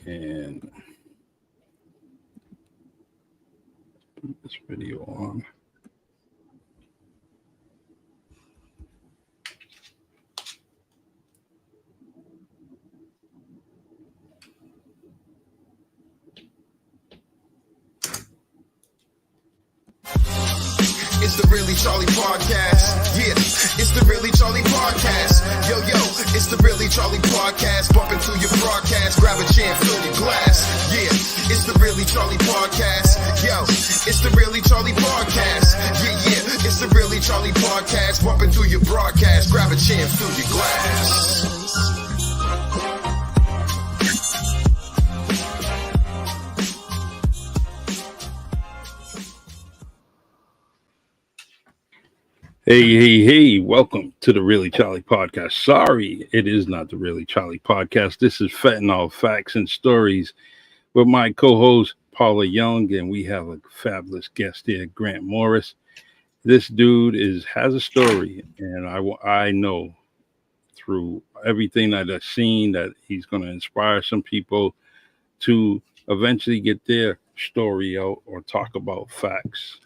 And put this video on. It's the Really Charlie Podcast. Yeah, it's the Really Charlie Podcast. Yo, it's the Really Charlie Podcast. Bump into your broadcast, grab a chair, fill your glass. Yeah, it's the Really Charlie Podcast. Yo, it's the Really Charlie Podcast. Yeah, it's the Really Charlie Podcast. Bump into your broadcast, grab a chair, fill your glass. Hey, welcome to the Really Charlie Podcast. Sorry, it is not the Really Charlie Podcast. This is Fentanyl, Facts and Stories with my co-host, Paula Young, and we have a fabulous guest here, Grant Morris. This dude has a story, and I know through everything that I've seen that he's going to inspire some people to eventually get their story out or talk about facts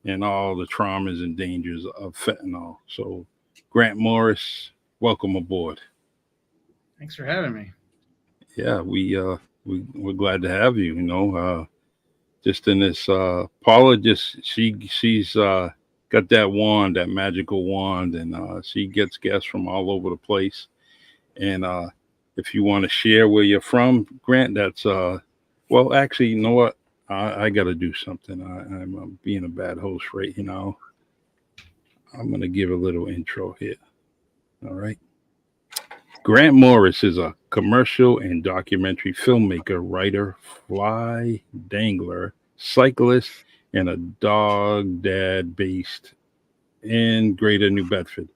and all the traumas and dangers of fentanyl. So, Grant Morris, welcome aboard. Thanks for having me. Yeah, we're glad to have you. You know, just in this, Paula she's got that wand, that magical wand, and she gets guests from all over the place. And if you want to share where you're from, Grant, that's well, actually, you know what? I got to do something. I'm being a bad host right now. I'm going to give a little intro here. All right. Grant Morris is a commercial and documentary filmmaker, writer, fly dangler, cyclist, and a dog dad based in Greater New Bedford.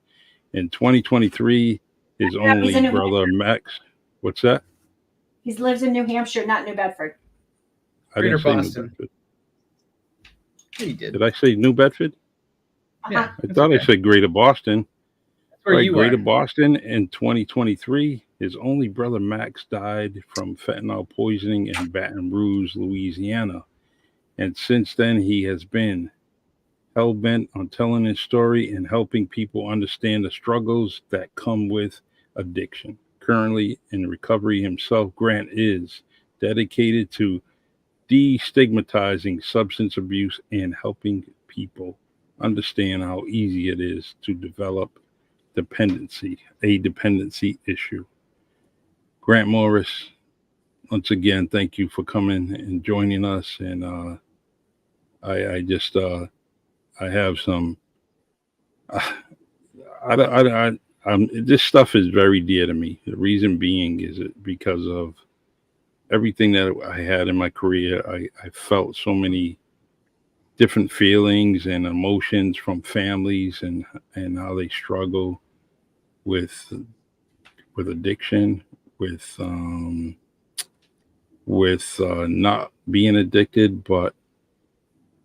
In 2023, his only brother, Max. What's that? He lives in New Hampshire, not New Bedford. I didn't say Boston. New Bedford. Yeah, you did. Did I say New Bedford? Yeah, I thought I said Greater Boston. That's where you Greater are. Boston in 2023. His only brother Max died from fentanyl poisoning in Baton Rouge, Louisiana. And since then, he has been hell-bent on telling his story and helping people understand the struggles that come with addiction. Currently in recovery himself, Grant is dedicated to destigmatizing substance abuse and helping people understand how easy it is to develop a dependency issue. Grant Morris, once again, thank you for coming and joining us. And I have some. This stuff is very dear to me. The reason being is because of everything that I had in my career. I felt so many different feelings and emotions from families and how they struggle with addiction, with not being addicted, but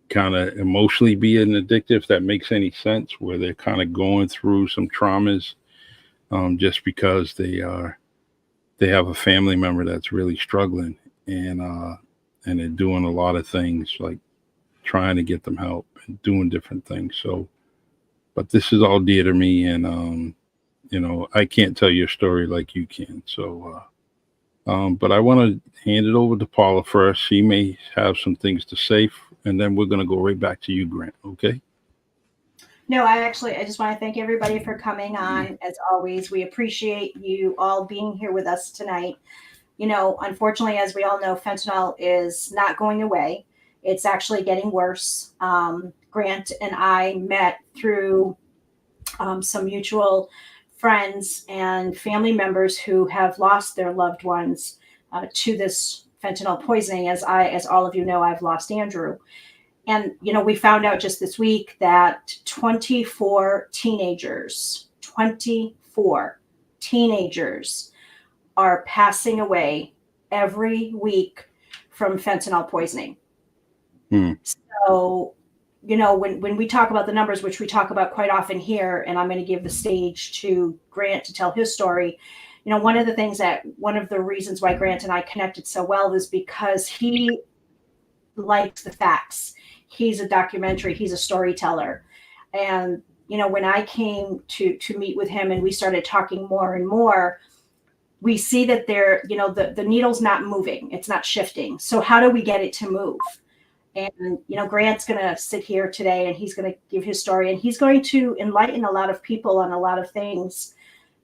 kind of emotionally being addicted, if that makes any sense, where they're kind of going through some traumas just because they have a family member that's really struggling, and they're doing a lot of things like trying to get them help and doing different things. So, but this is all dear to me, and I can't tell your story like you can. So, but I want to hand it over to Paula first. She may have some things to say, and then we're going to go right back to you, Grant. Okay? No, I just want to thank everybody for coming on. As always, we appreciate you all being here with us tonight. You know, unfortunately, as we all know, fentanyl is not going away. It's actually getting worse. Grant and I met through some mutual friends and family members who have lost their loved ones to this fentanyl poisoning. As all of you know, I've lost Andrew. And, we found out just this week that 24 teenagers are passing away every week from fentanyl poisoning. So, when we talk about the numbers, which we talk about quite often here, and I'm going to give the stage to Grant to tell his story, one of the reasons why Grant and I connected so well is because he likes the facts. He's a documentary, he's a storyteller. And, when I came to meet with him and we started talking more and more, we see that the needle's not moving. It's not shifting. So how do we get it to move? And, Grant's going to sit here today and he's going to give his story, and he's going to enlighten a lot of people on a lot of things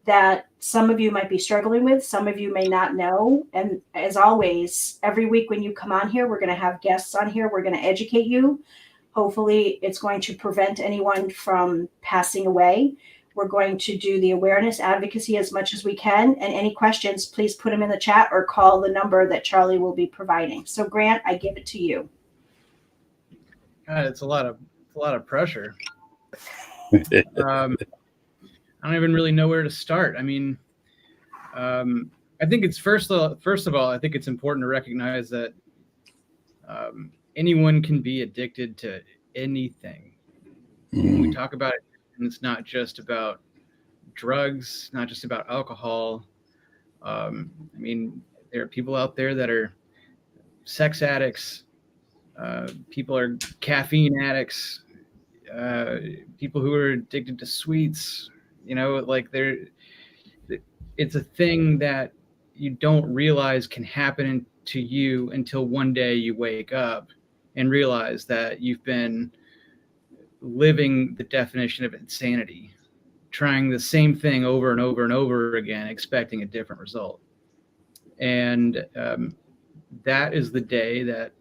that some of you might be struggling with, some of you may not know. And as always, every week when you come on here, we're going to have guests on here. We're going to educate you. Hopefully it's going to prevent anyone from passing away. We're going to do the awareness advocacy as much as we can. And any questions, please put them in the chat or call the number that Charlie will be providing. So Grant, I give it to you. God, it's a lot of pressure. I don't even really know where to start. I mean, I think it's first of all, I think it's important to recognize that anyone can be addicted to anything. When we talk about it, and it's not just about drugs, not just about alcohol. I mean, there are people out there that are sex addicts. People are caffeine addicts. People who are addicted to sweets. It's a thing that you don't realize can happen to you until one day you wake up and realize that you've been living the definition of insanity, trying the same thing over and over and over again, expecting a different result. And that is the day that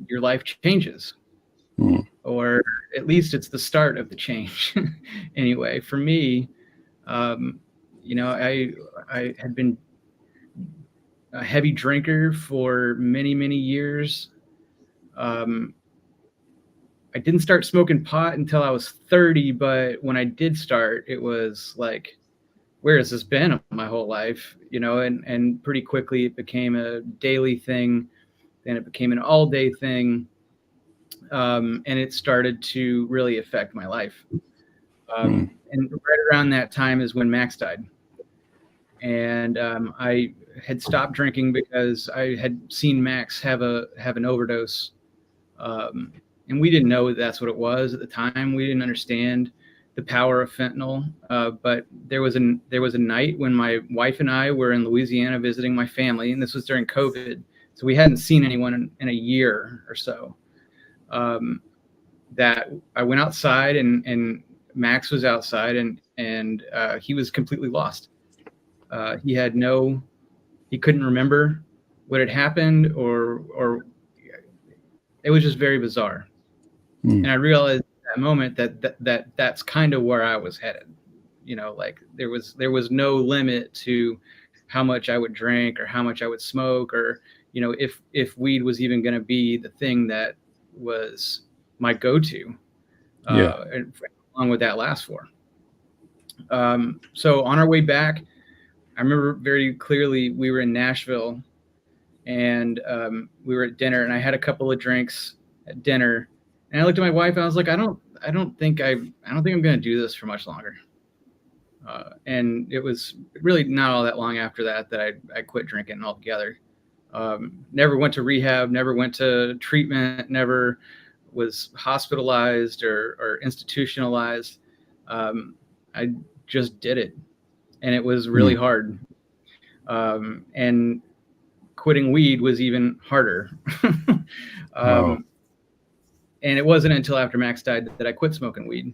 your life changes. Or at least it's the start of the change. Anyway, for me, I had been a heavy drinker for many, many years. I didn't start smoking pot until I was 30, but when I did start, it was like, where has this been my whole life? And pretty quickly it became a daily thing. Then it became an all-day thing. And it started to really affect my life. And right around that time is when Max died. And I had stopped drinking because I had seen Max have an overdose. And we didn't know that's what it was at the time. We didn't understand the power of fentanyl. But there was a night when my wife and I were in Louisiana visiting my family, and this was during COVID. So we hadn't seen anyone in a year or so. That I went outside and Max was outside and he was completely lost. He couldn't remember what had happened or it was just very bizarre. And I realized at that moment that's kind of where I was headed. There was no limit to how much I would drink or how much I would smoke, or, if weed was even going to be the thing that was my go-to, and how long would that last for? So on our way back, I remember very clearly we were in Nashville, and we were at dinner, and I had a couple of drinks at dinner, and I looked at my wife and I was like, I don't think I'm going to do this for much longer. And it was really not all that long after that I quit drinking altogether. Never went to rehab, never went to treatment, never was hospitalized or institutionalized. I just did it, and it was really hard. And quitting weed was even harder. Wow. And it wasn't until after Max died that I quit smoking weed.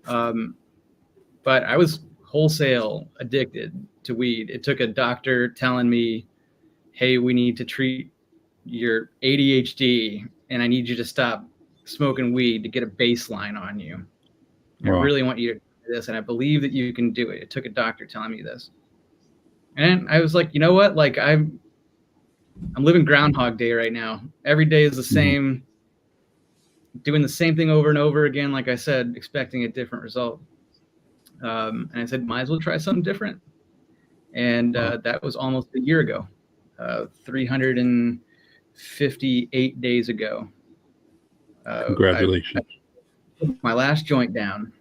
But I was wholesale addicted to weed. It took a doctor telling me, hey, we need to treat your ADHD, and I need you to stop smoking weed to get a baseline on you. Wow. I really want you to do this, and I believe that you can do it. It took a doctor telling me this. And I was like, you know what? Like, I'm living Groundhog Day right now. Every day is the same, doing the same thing over and over again, like I said, expecting a different result. And I said, might as well try something different. And that was almost a year ago, 358 days ago. Congratulations. I put my last joint down.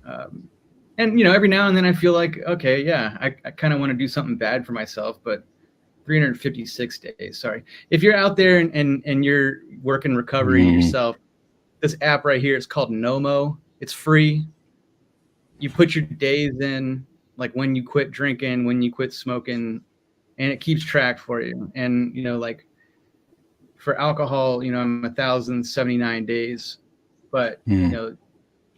And And, every now and then I feel like, okay, yeah, I kind of want to do something bad for myself, but 356 days, sorry. If you're out there and you're working recovery yourself, this app right here, it's called Nomo. It's free. You put your days in, like when you quit drinking, when you quit smoking, and it keeps track for you. And, like for alcohol, I'm 1,079 days, but,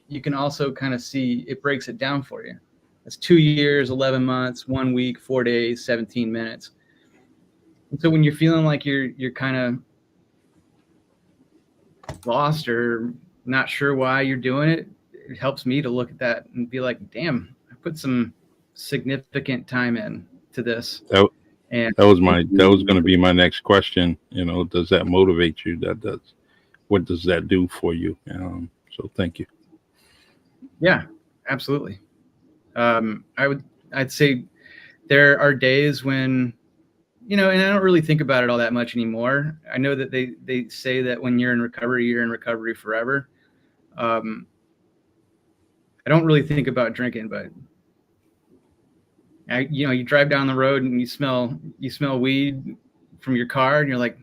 you can also kind of see it breaks it down for you. That's 2 years, 11 months, 1 week, 4 days, 17 minutes. And so when you're feeling like you're kind of lost or not sure why you're doing it, it helps me to look at that and be like, damn, I put some significant time in to this. That was going to be my next question. Does that motivate you? What does that do for you? So thank you. Yeah, absolutely. I'd say there are days when, and I don't really think about it all that much anymore. I know that they say that when you're in recovery forever. I don't really think about drinking, but you drive down the road and you smell weed from your car and you're like,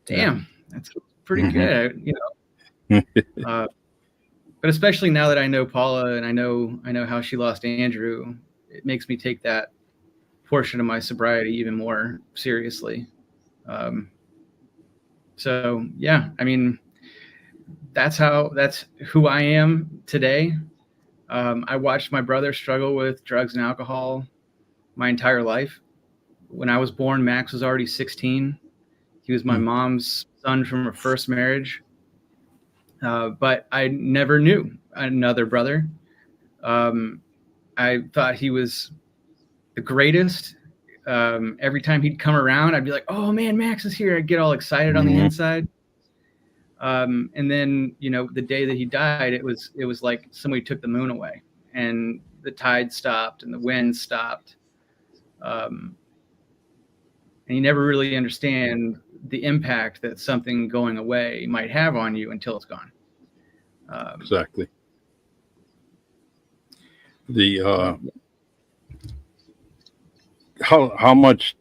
damn, that's pretty good. But especially now that I know Paula and I know how she lost Andrew, it makes me take that portion of my sobriety even more seriously. So yeah, I mean, that's who I am today. I watched my brother struggle with drugs and alcohol my entire life. When I was born, Max was already 16. He was my mom's son from her first marriage. But I never knew another brother. I thought he was the greatest. Every time he'd come around, I'd be like, oh man, Max is here. I'd get all excited on the inside. And then, the day that he died, it was like somebody took the moon away and the tide stopped and the wind stopped. And you never really understand the impact that something going away might have on you until it's gone. Exactly. How much,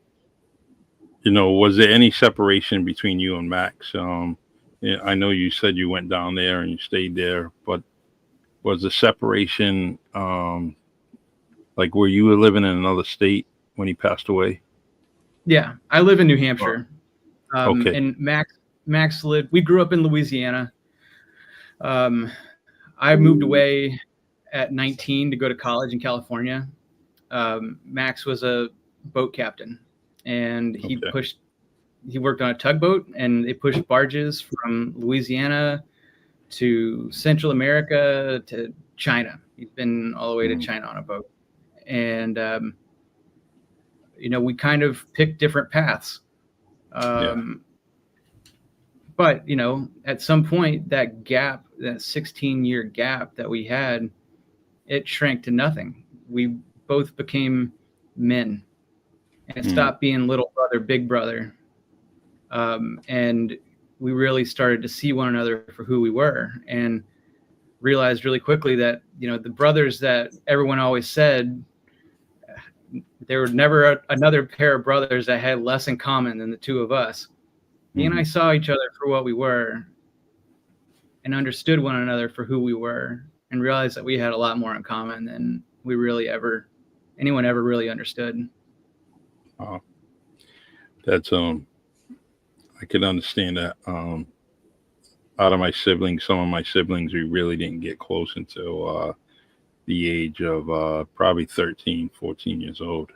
was there any separation between you and Max? I know you said you went down there and you stayed there, but was the separation, like where you were living in another state when he passed away? Yeah, I live in New Hampshire. Okay. And Max we grew up in Louisiana. I moved away at 19 to go to college in California. Max was a boat captain and he worked on a tugboat and they pushed barges from Louisiana to Central America to China. He's been all the way to China on a boat. And, we kind of picked different paths. But, at some point that gap, that 16-year gap that we had, it shrank to nothing. We both became men and it stopped being little brother, big brother. And we really started to see one another for who we were and realized really quickly that, the brothers that everyone always said, there was never another pair of brothers that had less in common than the two of us. He and I saw each other for what we were and understood one another for who we were and realized that we had a lot more in common than we really anyone ever really understood. That's, I could understand that. Out of my siblings, some of my siblings, we really didn't get close until the age of probably 13, 14 years old.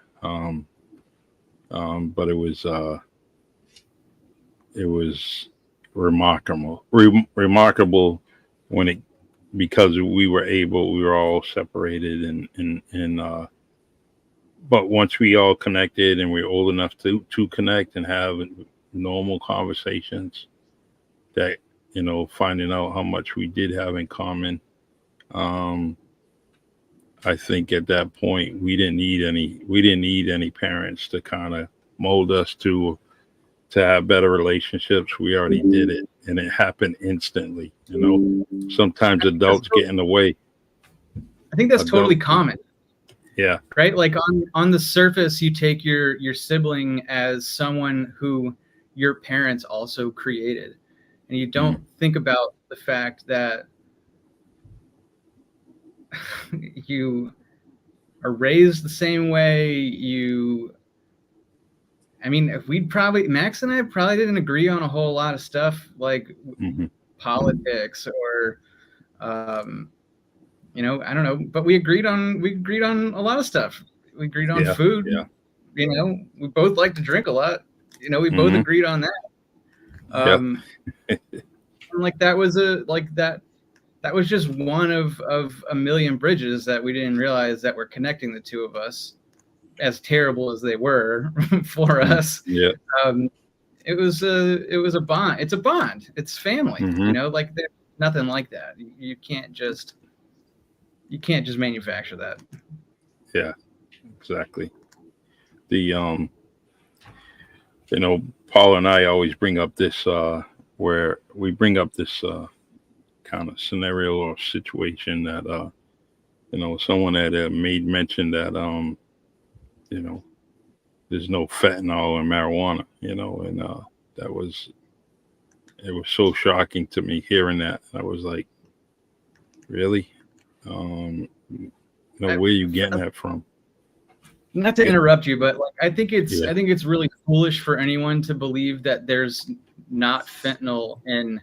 But it was remarkable because we were all separated and but once we all connected and we were old enough to connect and have normal conversations, that, finding out how much we did have in common. I think at that point we didn't need any parents to kind of mold us to have better relationships. We already did it and it happened instantly. Sometimes adults get in the way. I think that's totally adult. common. Yeah. Right? Like on the surface, you take your sibling as someone who your parents also created. And you don't think about the fact that you are raised the same way. Max and I probably didn't agree on a whole lot of stuff, like politics or, I don't know, but we agreed on a lot of stuff. We agreed on food. Yeah. We both like to drink a lot. We both agreed on that. And like that was that was just one of a million bridges that we didn't realize that were connecting the two of us, as terrible as they were for us. Yeah. It was a bond. It's a bond. It's family. Like there's nothing like that. You can't just manufacture that. Yeah, exactly. The Paul and I always bring up this where we bring up this kind of scenario or situation that someone had made mention that there's no fentanyl in marijuana, and it was so shocking to me hearing that. I was like, really? Where are you getting that from? Not to interrupt you, but I think it's really foolish for anyone to believe that there's not fentanyl in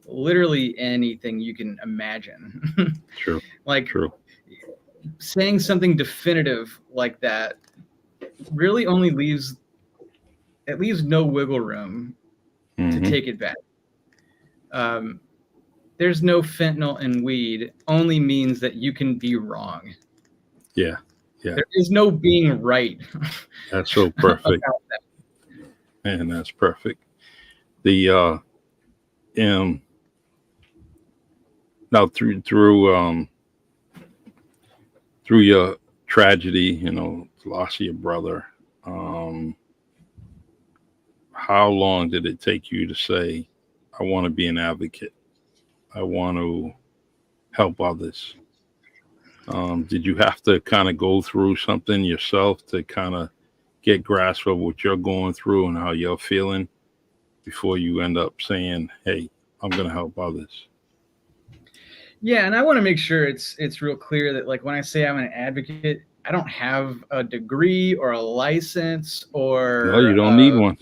literally anything you can imagine. True. True. Saying something definitive like that really only leaves no wiggle room to take it back. There's no fentanyl in weed only means that you can be wrong. Yeah. Yeah. There is no being right. That's so perfect. Man, that's perfect. The now through your tragedy, loss of your brother, how long did it take you to say, I want to be an advocate? I want to help others. Did you have to kind of go through something yourself to kind of get grasp of what you're going through and how you're feeling before you end up saying, hey, I'm going to help others? Yeah. And I want to make sure it's real clear that when I say I'm an advocate, I don't have a degree or a license or no, you don't need one.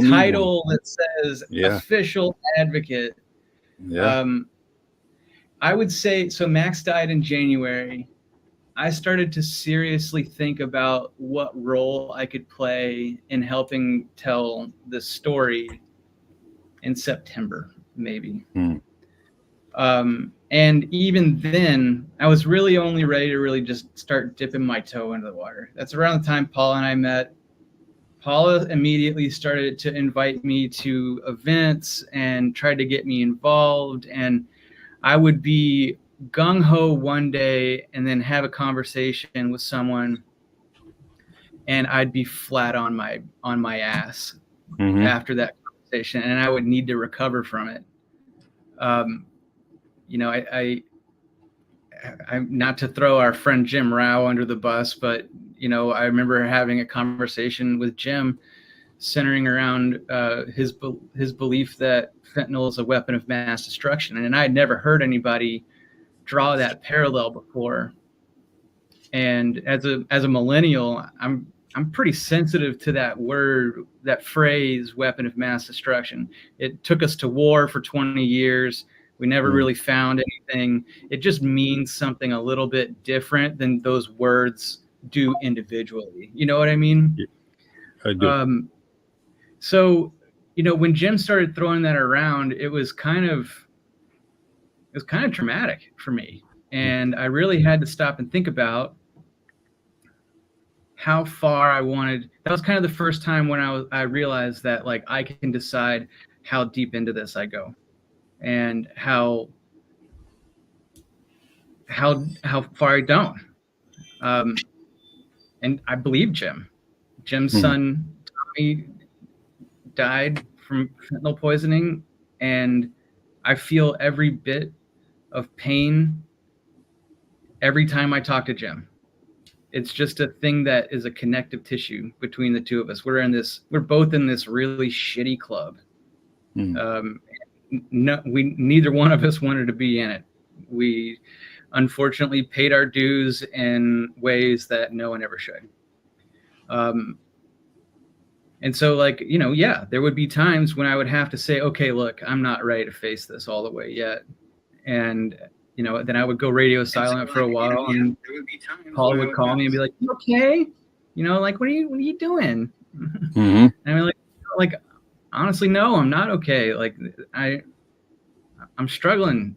Title that says official advocate. Yeah. I would say, so Max died in January. I started to seriously think about what role I could play in helping tell the story in September, maybe. And even then, I was really only ready to really just start dipping my toe into the water. That's around the time Paula and I met. Paula immediately started to invite me to events and tried to get me involved. And I would be gung-ho one day and then have a conversation with someone and I'd be flat on my ass after that conversation, and I would need to recover from it. I'm not to throw our friend Jim Rao under the bus, but I remember having a conversation with Jim centering around his belief that fentanyl is a weapon of mass destruction. And I had never heard anybody draw that parallel before. And as a millennial, I'm pretty sensitive to that word, that phrase, weapon of mass destruction. It took us to war for 20 years. We never really found anything. It just means something a little bit different than those words do individually. You know what I mean? Yeah, I do. So, when Jim started throwing that around, it was kind of traumatic for me. And I really had to stop and think about how far I wanted. That was kind of the first time when I realized that I can decide how deep into this I go and how far I don't. And I believe Jim. Jim's son, Tommy, died from fentanyl poisoning, and I feel every bit of pain, every time I talk to Jim. It's just a thing that is a connective tissue between the two of us. We're both in this really shitty club. Neither one of us wanted to be in it. We unfortunately paid our dues in ways that no one ever should. And so, like, you know, yeah, there would be times when I would have to say, okay, look, I'm not ready to face this all the way yet. And, you know, then I would go radio silent for a while, and Paula would call me and be like, "You okay? You know, like, what are you doing?" And I'm like, honestly, no, I'm not okay. Like, I'm struggling.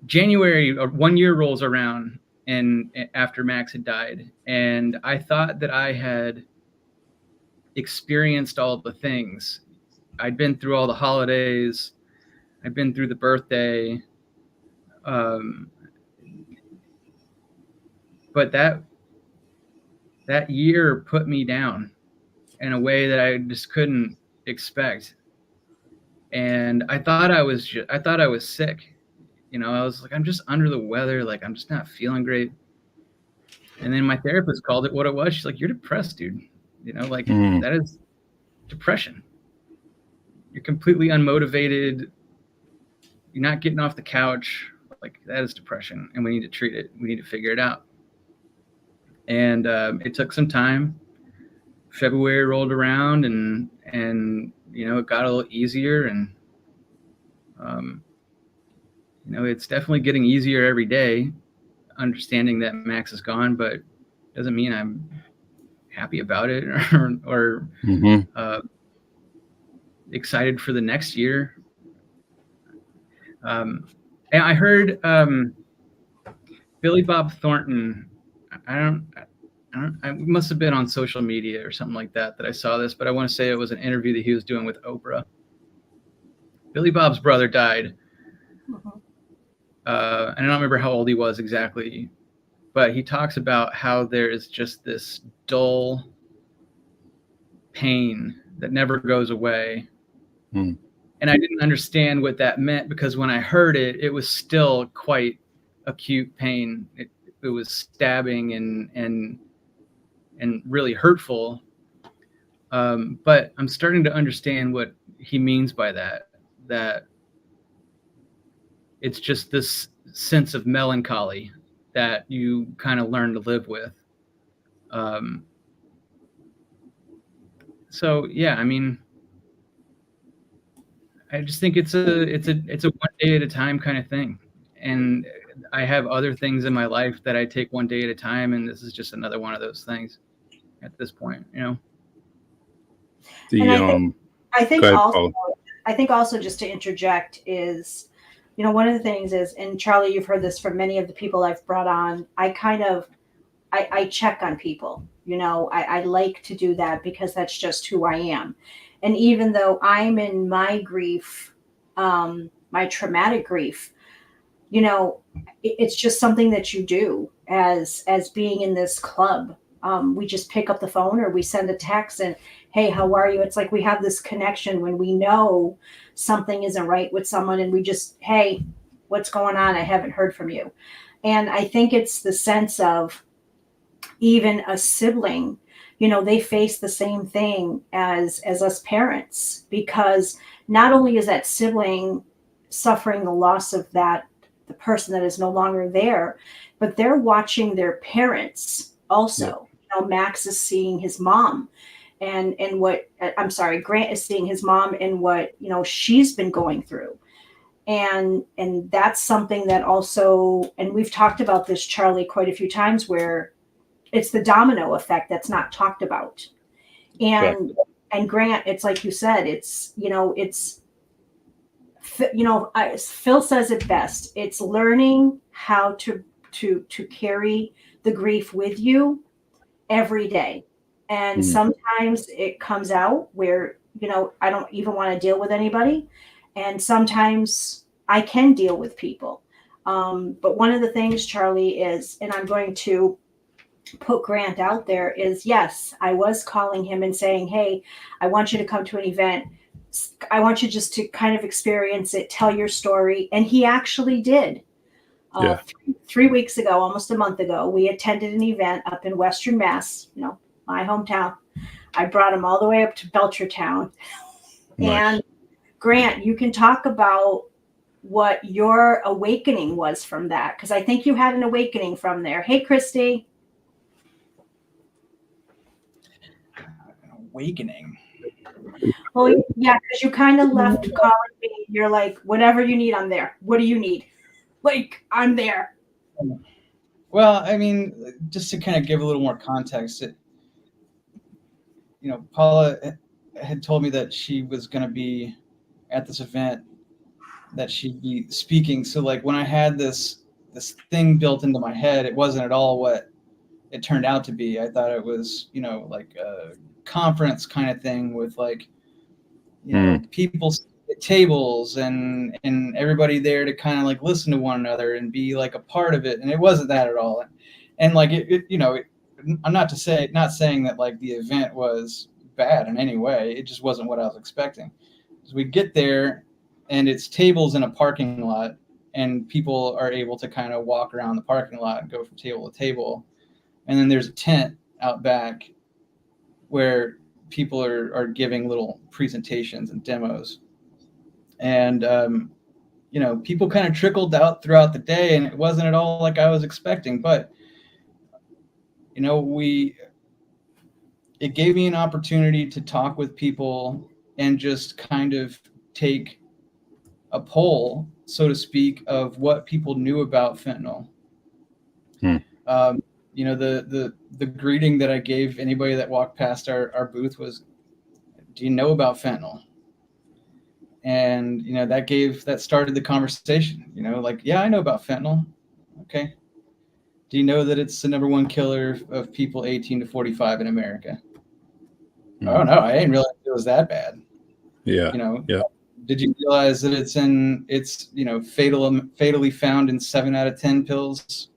January, 1 year rolls around, and after Max had died, and I thought that I had experienced all the things. I'd been through all the holidays. I'd been through the birthday. But that year put me down in a way that I just couldn't expect. And I thought I was sick. You know, I was like, I'm just under the weather. Like, I'm just not feeling great. And then my therapist called it what it was. She's like, "You're depressed, dude. You know, like that is depression. You're completely unmotivated. You're not getting off the couch. Like, that is depression, and we need to treat it. We need to figure it out." And it took some time. February rolled around, and you know, it got a little easier, and you know, it's definitely getting easier every day, understanding that Max is gone, but doesn't mean I'm happy about it or excited for the next year. And I heard Billy Bob Thornton. I must have been on social media or something like that I saw this, but I want to say it was an interview that he was doing with Oprah. Billy Bob's brother died. I don't remember how old he was exactly, but he talks about how there is just this dull pain that never goes away. And I didn't understand what that meant, because when I heard it, it was still quite acute pain. It was stabbing and really hurtful. But I'm starting to understand what he means by that it's just this sense of melancholy that you kind of learn to live with. So yeah, I mean, I just think it's a 1 day at a time kind of thing. And I have other things in my life that I take 1 day at a time, and this is just another one of those things at this point, you know. I think also just to interject is, you know, one of the things is, and Charlie, you've heard this from many of the people I've brought on, I check on people, you know, I like to do that because that's just who I am. And even though I'm in my grief, my traumatic grief, you know, it's just something that you do as being in this club. We just pick up the phone or we send a text and, "Hey, how are you?" It's like we have this connection when we know something isn't right with someone, and we just, "Hey, what's going on? I haven't heard from you." And I think it's the sense of even a sibling, you know, they face the same thing as us parents, because not only is that sibling suffering the loss of the person that is no longer there, but they're watching their parents also. Yeah. You know, Max is seeing his mom and Grant is seeing his mom and what, you know, she's been going through. And that's something that also, and we've talked about this, Charlie, quite a few times, where it's the domino effect that's not talked about. And Grant, it's like you said, it's, you know, Phil says it best. It's learning how to carry the grief with you every day. And sometimes it comes out where, you know, I don't even want to deal with anybody. And sometimes I can deal with people. But one of the things, Charlie, is, and I'm going to put Grant out there, is, yes, I was calling him and saying, "Hey, I want you to come to an event. I want you just to kind of experience it, tell your story." And he actually did. Yeah. 3 weeks ago, almost a month ago, we attended an event up in Western Mass, my hometown. I brought him all the way up to Belchertown. Nice. And Grant, you can talk about what your awakening was from that, because I think you had an awakening from there. Hey, Christy. Awakening. Well, yeah, because you kind of left calling me. You're like, whatever you need, I'm there. What do you need? Like, I'm there. Well, I mean, just to kind of give a little more context, Paula had told me that she was going to be at this event, that she'd be speaking. So like when I had this thing built into my head, it wasn't at all what it turned out to be. I thought it was, like a conference kind of thing with like, people at tables and everybody there to kind of like listen to one another and be like a part of it. And it wasn't that at all. And like, I'm not saying that like the event was bad in any way. It just wasn't what I was expecting. So we get there and it's tables in a parking lot and people are able to kind of walk around the parking lot and go from table to table. And then there's a tent out back where people are giving little presentations and demos. And, people kind of trickled out throughout the day and it wasn't at all like I was expecting, but it gave me an opportunity to talk with people and just kind of take a poll, so to speak, of what people knew about fentanyl. The greeting that I gave anybody that walked past our booth was, do you know about fentanyl? And, that started the conversation, yeah, I know about fentanyl. Okay. Do you know that it's the number one killer of people 18 to 45 in America? Oh no, I didn't realize it was that bad. Yeah. Yeah. Did you realize that it's fatally found in 7 out of 10 pills?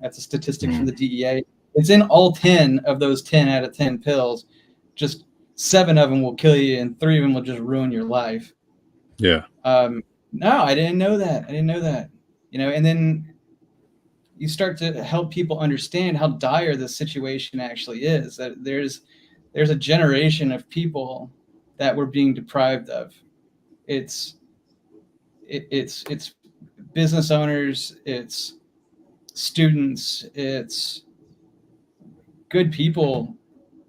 That's a statistic from the DEA. It's in all 10 of those 10 out of 10 pills. Just 7 of them will kill you and 3 of them will just ruin your life. Yeah. No, I didn't know that. And then you start to help people understand how dire the situation actually is, that there's a generation of people that we're being deprived of. It's business owners, it's students, it's good people,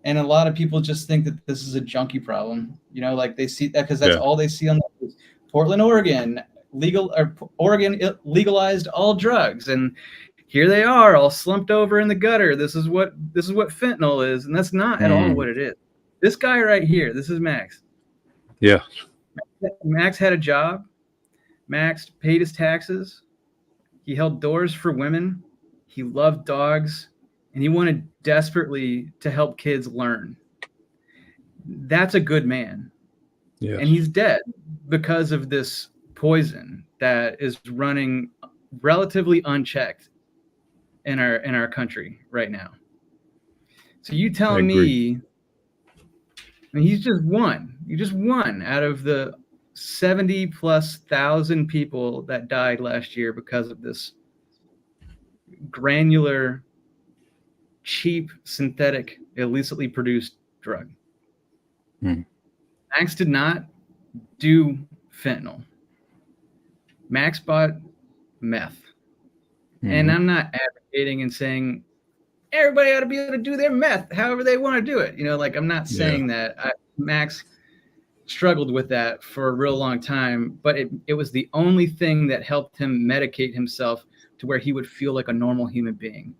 and a lot of people just think that this is a junkie problem. Like they see that because that's all they see on the news. Portland, Oregon legalized all drugs, and here they are all slumped over in the gutter. This is what fentanyl is, and that's not at all what it is. This guy right here, this is Max. Yeah. Max had a job. Max paid his taxes. He held doors for women. He loved dogs, and he wanted desperately to help kids learn. That's a good man. Yes. And he's dead because of this poison that is running relatively unchecked in our country right now. So you telling me, I mean, he's just one. You just one out of the 70,000+ people that died last year because of this granular, cheap, synthetic, illicitly produced drug. Max did not do fentanyl. Max bought meth. And I'm not advocating and saying everybody ought to be able to do their meth however they want to do it. I'm not saying that. Max struggled with that for a real long time, but it was the only thing that helped him medicate himself to where he would feel like a normal human being.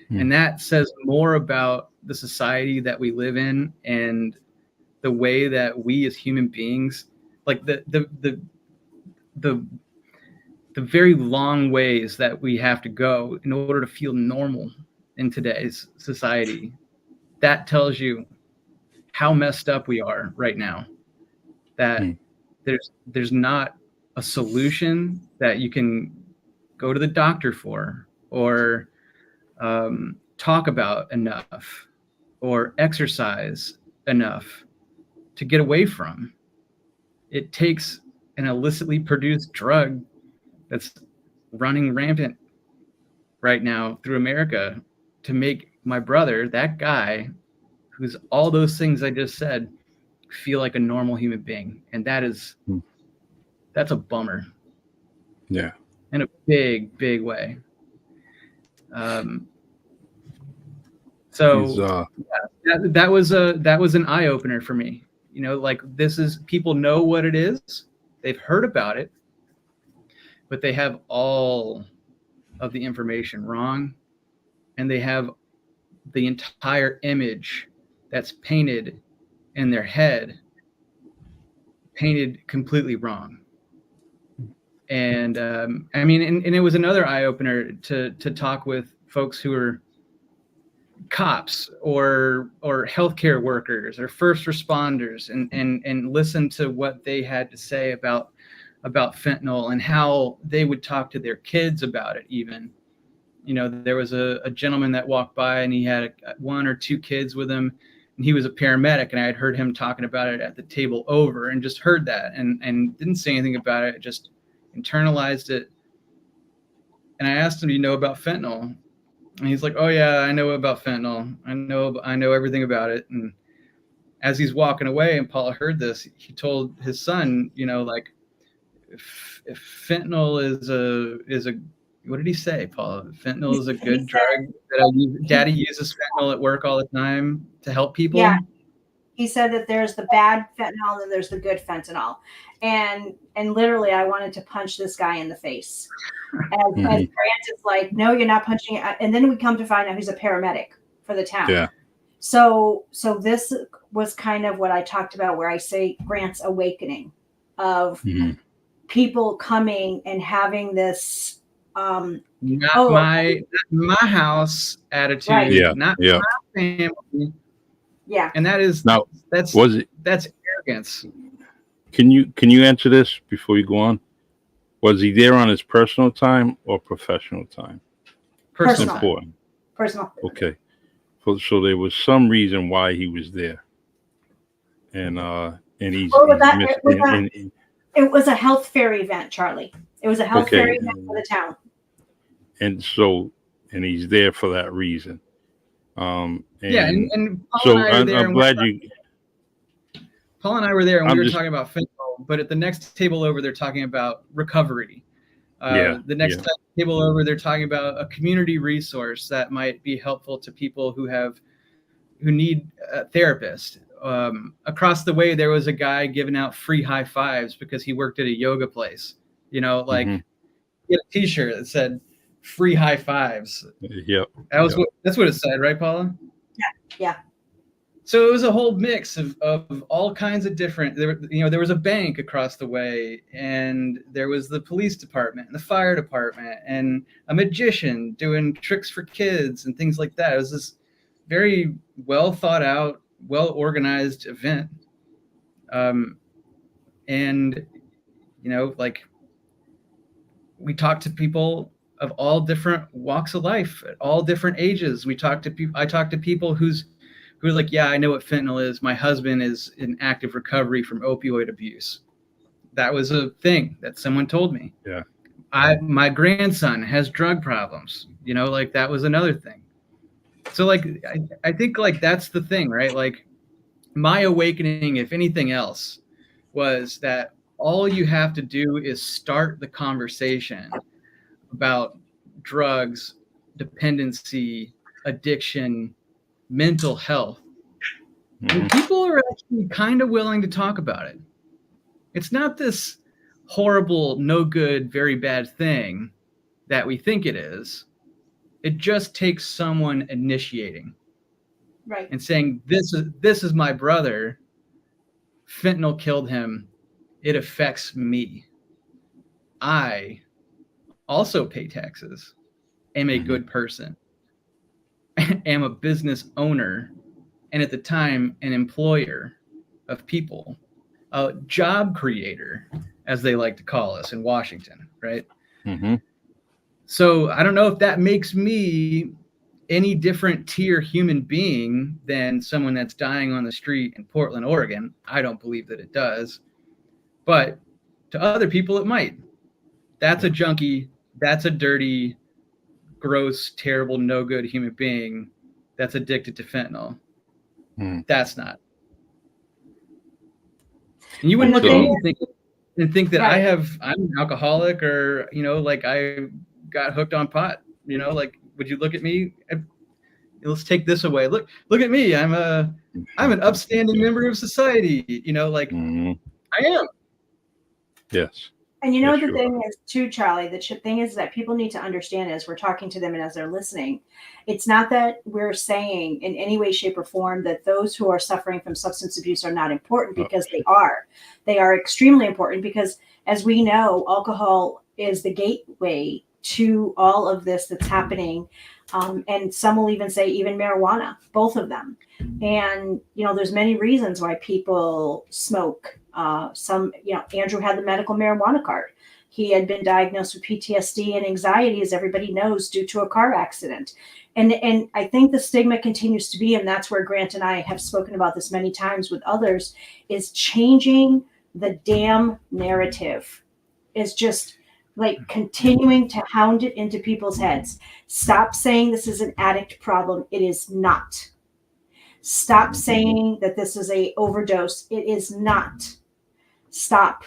And that says more about the society that we live in and the way that we as human beings, like the very long ways that we have to go in order to feel normal in today's society. That tells you how messed up we are right now. That there's not a solution that you can go to the doctor for or talk about enough or exercise enough to get away from. It takes an illicitly produced drug that's running rampant right now through America to make my brother, that guy who's all those things I just said, feel like a normal human being. And that's a bummer. Yeah. In a big, big way. So that was an eye opener for me. You know, like people know what it is. They've heard about it, but they have all of the information wrong. And they have the entire image that's painted in their head, painted completely wrong. And I mean, and it was another eye opener to talk with folks who are cops or healthcare workers or first responders and listen to what they had to say about fentanyl and how they would talk to their kids about it. Even, you know, there was a gentleman that walked by and he had one or two kids with him, and he was a paramedic, and I had heard him talking about it at the table over and just heard that and didn't say anything about it, just internalized it. And I asked him, do you know about fentanyl? And he's like, oh yeah, I know about fentanyl. I know everything about it. And as he's walking away, and Paula heard this, he told his son, you know, like, if fentanyl is a what did he say, Paula? Fentanyl is a good drug. Daddy uses fentanyl at work all the time to help people. Yeah. He said that there's the bad fentanyl and there's the good fentanyl. And literally I wanted to punch this guy in the face. As Grant is like, no, you're not punching it. And then we come to find out he's a paramedic for the town. Yeah. So this was kind of what I talked about, where I say Grant's awakening of people coming and having this my house attitude, right. not my family. Yeah. And that's arrogance. Can you answer this before you go on? Was he there on his personal time or professional time? Personal. That's important. Personal. Okay. So there was some reason why he was there. And he's it was a health fair event, Charlie. It was a health fair event for the town. And he's there for that reason. And Paul and I'm glad Paul and I were there, and we were talking about fentanyl, but at the next table over, they're talking about recovery. The next table over, they're talking about a community resource that might be helpful to people who need a therapist. Across the way, there was a guy giving out free high fives because he worked at a yoga place. You know, like he had a T-shirt that said "free high fives." Yep. That's what it said, right, Paula? Yeah. So it was a whole mix of all kinds of different. There was a bank across the way, and there was the police department, and the fire department, and a magician doing tricks for kids and things like that. It was this very well thought out, well organized event, and like we talked to people of all different walks of life, at all different ages. I talked to people who are like, yeah, I know what fentanyl is. My husband is in active recovery from opioid abuse. That was a thing that someone told me. Yeah. My grandson has drug problems. You know, like that was another thing. So like, I think like that's the thing, right? Like my awakening, if anything else, was that all you have to do is start the conversation about drugs, dependency, addiction, mental health. And people are actually kind of willing to talk about it. It's not this horrible, no good, very bad thing that we think it is. It just takes someone initiating, right, and saying, this is my brother. Fentanyl killed him. It affects me. I also pay taxes, am a good person, am a business owner, and at the time, an employer of people, a job creator, as they like to call us in Washington, right? Mm-hmm. So I don't know if that makes me any different tier human being than someone that's dying on the street in Portland, Oregon. I don't believe that it does. But to other people, it might. That's a junkie. That's a dirty, gross, terrible, no good human being that's addicted to fentanyl. That's not. And you wouldn't look at me and think that right. I'm an alcoholic, or, you know, like I got hooked on pot, you know, like, would you look at me? Let's take this away. Look at me. I'm an upstanding member of society, you know, like I am. Yes. And you know, yes, the thing is too, Charlie, the thing is that people need to understand as we're talking to them and as they're listening, it's not that we're saying in any way, shape, or form that those who are suffering from substance abuse are not important, because they are. They are extremely important, because as we know, alcohol is the gateway to all of this that's happening. And some will even say even marijuana, both of them. And, you know, there's many reasons why people smoke. Some, you know, Andrew had the medical marijuana card. He had been diagnosed with PTSD and anxiety, as everybody knows, due to a car accident. And I think the stigma continues to be, and that's where Grant and I have spoken about this many times with others, is changing the damn narrative. Is just like continuing to hound it into people's heads. Stop saying this is an addict problem. It is not. Stop saying that this is a overdose. It is not. Stop.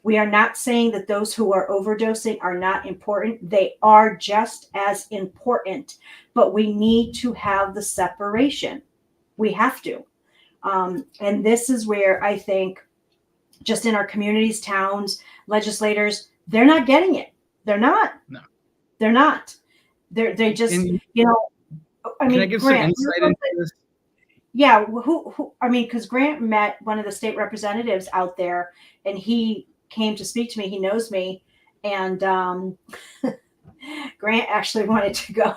We are not saying that those who are overdosing are not important. They are just as important, but we need to have the separation. We have to. And this is where I think just in our communities, towns, legislators, they're not getting it. They're not. No. They're not. They just, you know, I mean, can I give Grant, some insight into this? Yeah, who I mean, because Grant met one of the state representatives out there, and he came to speak to me. He knows me, and Grant actually wanted to go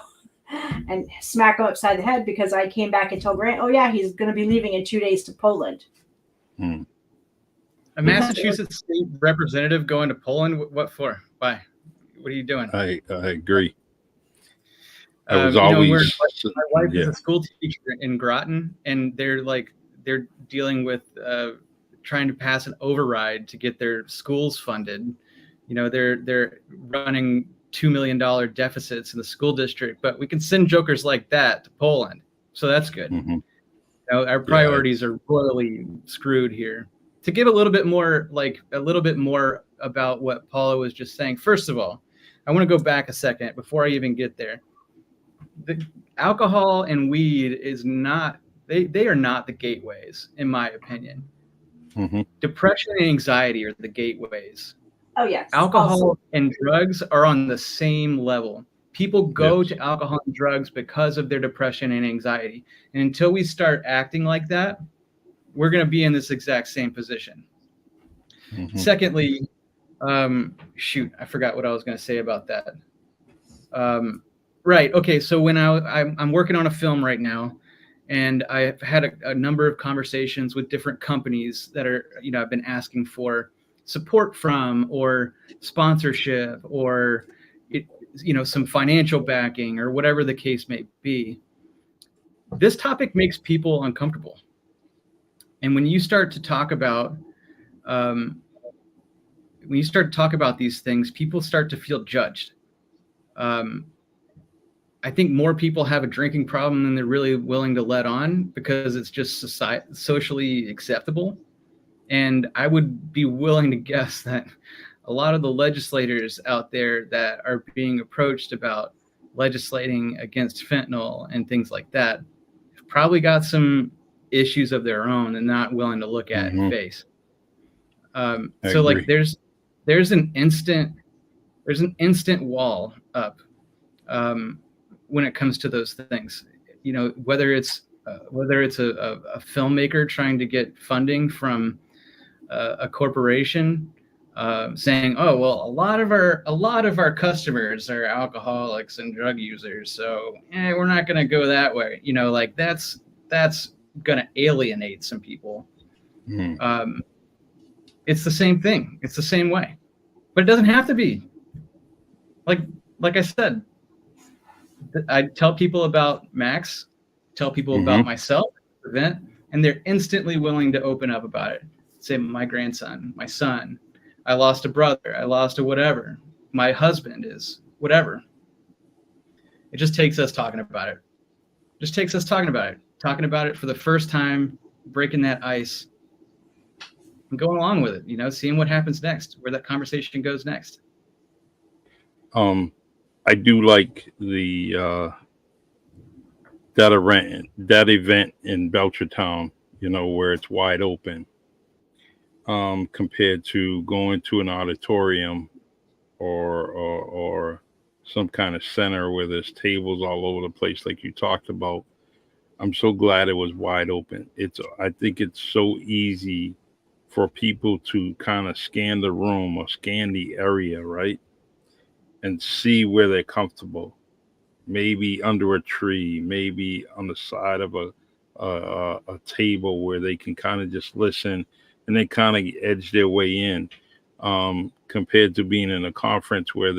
and smack him upside the head, because I came back and told Grant, oh yeah, he's going to be leaving in 2 days to Poland. A Massachusetts state representative going to Poland? What for? Why? What are you doing? I agree. I was always. My wife is a school teacher in Groton, and they're dealing with trying to pass an override to get their schools funded. You know, they're running $2 million deficits in the school district, but we can send jokers like that to Poland, so that's good. You know, our priorities are royally screwed here. To give a little bit more about what Paula was just saying. First of all, I want to go back a second before I even get there. The alcohol and weed is not, they are not the gateways, in my opinion. Depression and anxiety are the gateways. Oh, yes. Alcohol and drugs are on the same level. People go to alcohol and drugs because of their depression and anxiety. And until we start acting like that, we're going to be in this exact same position. Secondly, I forgot what I was going to say about that. Right. Okay. So when I'm working on a film right now, and I've had a number of conversations with different companies that are, you know, I've been asking for support from, or sponsorship, or, you know, some financial backing, or whatever the case may be. This topic makes people uncomfortable. And when you start to talk about, these things, people start to feel judged. I think more people have a drinking problem than they're really willing to let on, because it's just socially acceptable. And I would be willing to guess that a lot of the legislators out there that are being approached about legislating against fentanyl and things like that have probably got some issues of their own and not willing to look at and face. So like there's an instant wall up when it comes to those things. You know, whether it's a filmmaker trying to get funding from a corporation, saying, oh well, a lot of our customers are alcoholics and drug users, so we're not going to go that way. You know, like that's going to alienate some people. It's the same thing. It's the same way, but it doesn't have to be. Like I said, I tell people about Max, tell people about myself, event, and they're instantly willing to open up about it. Say, my grandson, my son, I lost a brother, I lost a whatever, my husband is whatever. It just takes us talking about it. Just takes us talking about it for the first time, breaking that ice and going along with it, seeing what happens next, where that conversation goes next. I do like the that event in Belchertown, where it's wide open, compared to going to an auditorium or some kind of center where there's tables all over the place, like you talked about. I'm so glad it was wide open. I think it's so easy for people to kind of scan the room or scan the area, right? And see where they're comfortable. Maybe under a tree, maybe on the side of a table where they can kind of just listen and they kind of edge their way in, compared to being in a conference where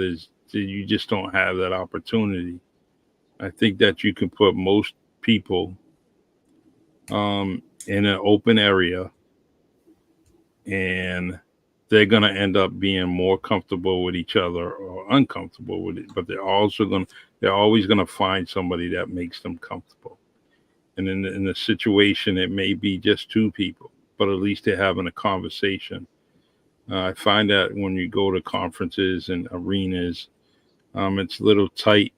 you just don't have that opportunity. I think that you can put most people in an open area, and they're going to end up being more comfortable with each other or uncomfortable with it, but they're always going to find somebody that makes them comfortable. And in the situation, it may be just two people, but at least they're having a conversation. I find that when you go to conferences and arenas, it's a little tight.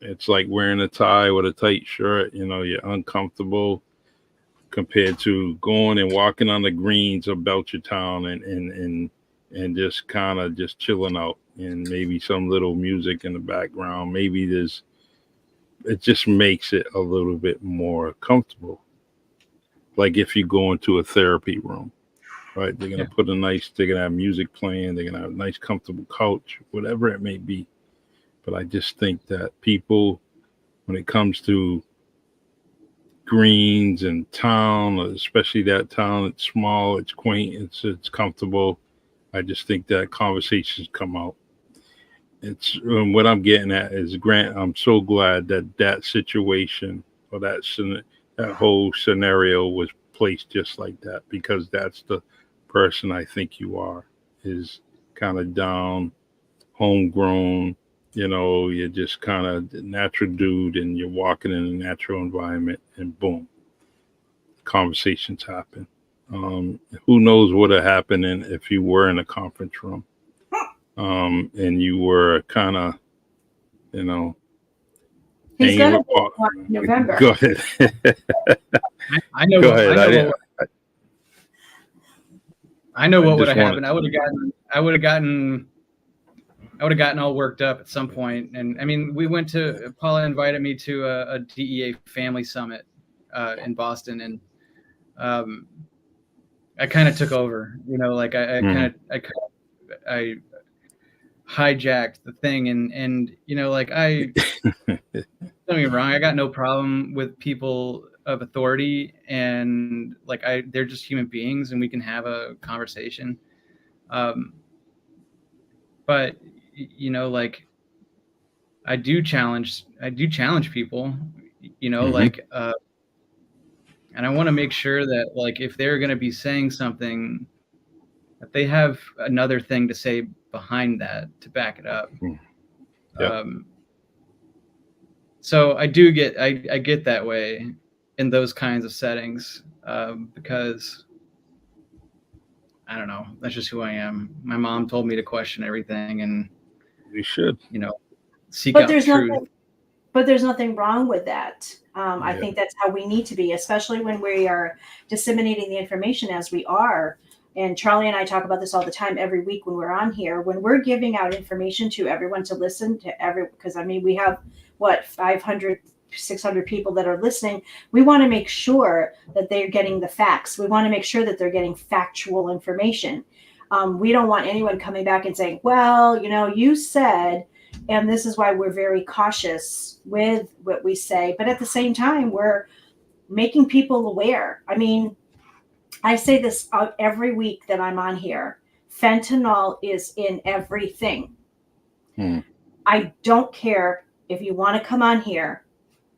It's like wearing a tie with a tight shirt. You're uncomfortable compared to going and walking on the greens of Belchertown and just kind of just chilling out, and maybe some little music in the background. Maybe it just makes it a little bit more comfortable. Like if you go into a therapy room, right? They're going to they're going to have music playing. They're going to have a nice, comfortable couch, whatever it may be. But I just think that people, when it comes to greens and town, especially that town, it's small, it's quaint, it's comfortable. I just think that conversations come out. It's what I'm getting at is, Grant, I'm so glad that situation or that whole scenario was placed just like that, because that's the person I think you are, is kind of down, homegrown. You're just kind of a natural dude, and you're walking in a natural environment, and boom, conversations happen. Who knows what would have happened if you were in a conference room, and you were kind of, He's going to be in November. Go ahead. I know. Go ahead. I know what would have happened. I would have gotten all worked up at some point. And I mean, Paula invited me to a DEA family summit in Boston, and I kind of took over, I hijacked the thing, and don't get me wrong, I got no problem with people of authority, and they're just human beings, and we can have a conversation. But I do challenge people, and I want to make sure that if they're going to be saying something, that they have another thing to say behind that to back it up. Yeah. So I get that way in those kinds of settings, because I don't know, that's just who I am. My mom told me to question everything, and you should, seek out truth. But there's nothing wrong with that. I think that's how we need to be, especially when we are disseminating the information as we are. And Charlie and I talk about this all the time, every week when we're on here, when we're giving out information to everyone to listen to because we have 500, 600 people that are listening. We want to make sure that they're getting the facts. We want to make sure that they're getting factual information. We don't want anyone coming back and saying, well, you said, and this is why we're very cautious with what we say. But at the same time, we're making people aware. I say this every week that I'm on here. Fentanyl is in everything. I don't care if you want to come on here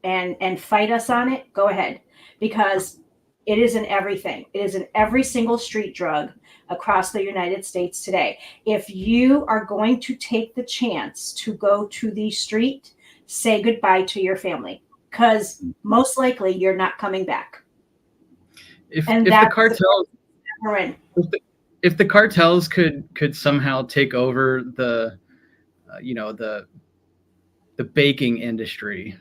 and fight us on it, go ahead, because it is in everything. It is in every single street drug across the United States today. If you are going to take the chance to go to the street, say goodbye to your family, because most likely you're not coming back. If the cartels could somehow take over the baking industry,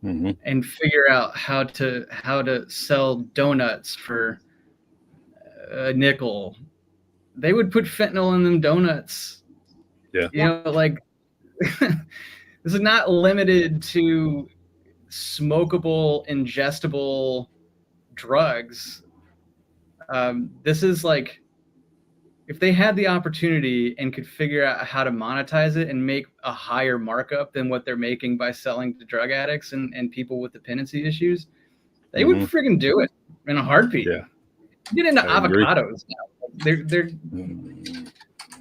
and figure out how to sell donuts for a nickel, they would put fentanyl in them donuts. Yeah. Like this is not limited to smokable, ingestible drugs. This is like, if they had the opportunity and could figure out how to monetize it and make a higher markup than what they're making by selling to drug addicts and people with dependency issues, they would friggin' do it in a heartbeat. Yeah. Get into I agree. avocados now.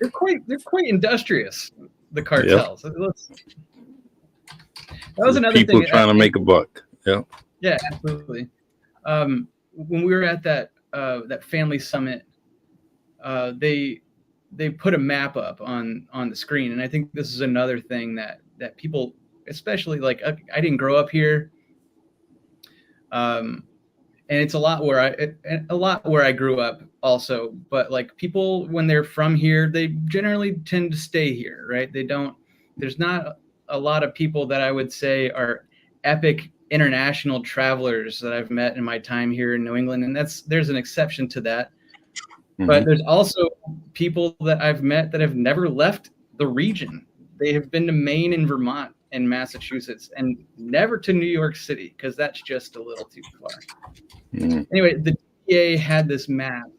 They're quite industrious, the cartels. That was another people thing. Trying to make a buck. Yeah. Yeah, absolutely. When we were at that family summit, they put a map up on the screen, and I think this is another thing that people, especially like I didn't grow up here, and it's a lot where I grew up also, but like people when they're from here, they generally tend to stay here, right? There's not a lot of people that I would say are epic international travelers that I've met in my time here in New England, and there's an exception to that. But there's also people that I've met that have never left the region. They have been to Maine and Vermont and Massachusetts, and never to New York City, because that's just a little too far. Anyway, the DEA had this map,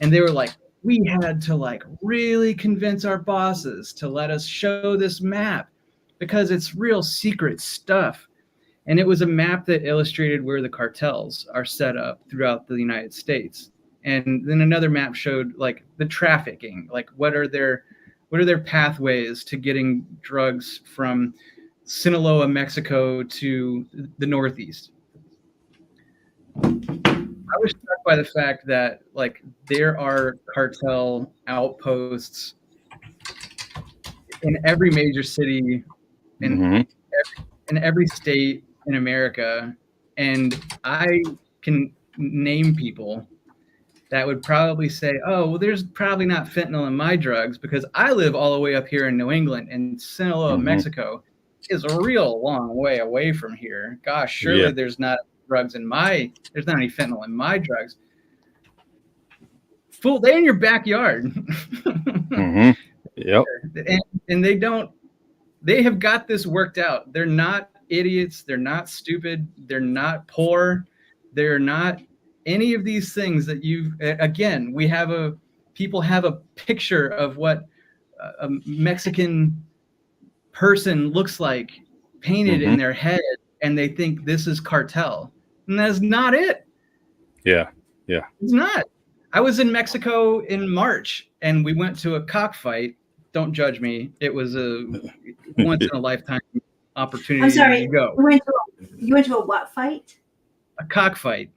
and they were like, we had to like really convince our bosses to let us show this map because it's real secret stuff. And it was a map that illustrated where the cartels are set up throughout the United States. And then another map showed like the trafficking, like what are their pathways to getting drugs from Sinaloa, Mexico to the Northeast. I was struck by the fact that like there are cartel outposts in every major city, in every state in America, and I can name people that would probably say, oh, well, there's probably not fentanyl in my drugs because I live all the way up here in New England, and Sinaloa, Mexico is a real long way away from here. Gosh, surely there's not drugs there's not any fentanyl in my drugs. Fool, they're in your backyard. Yep. And they have got this worked out. They're not idiots. They're not stupid. They're not poor. They're not any of these things that people have a picture of what a Mexican person looks like painted in their head, and they think this is cartel, and that's not it. Yeah. It's not. I was in Mexico in March, and we went to a cockfight. Don't judge me. It was a once in a lifetime opportunity. I'm sorry. To go. You went to a what fight? A cockfight.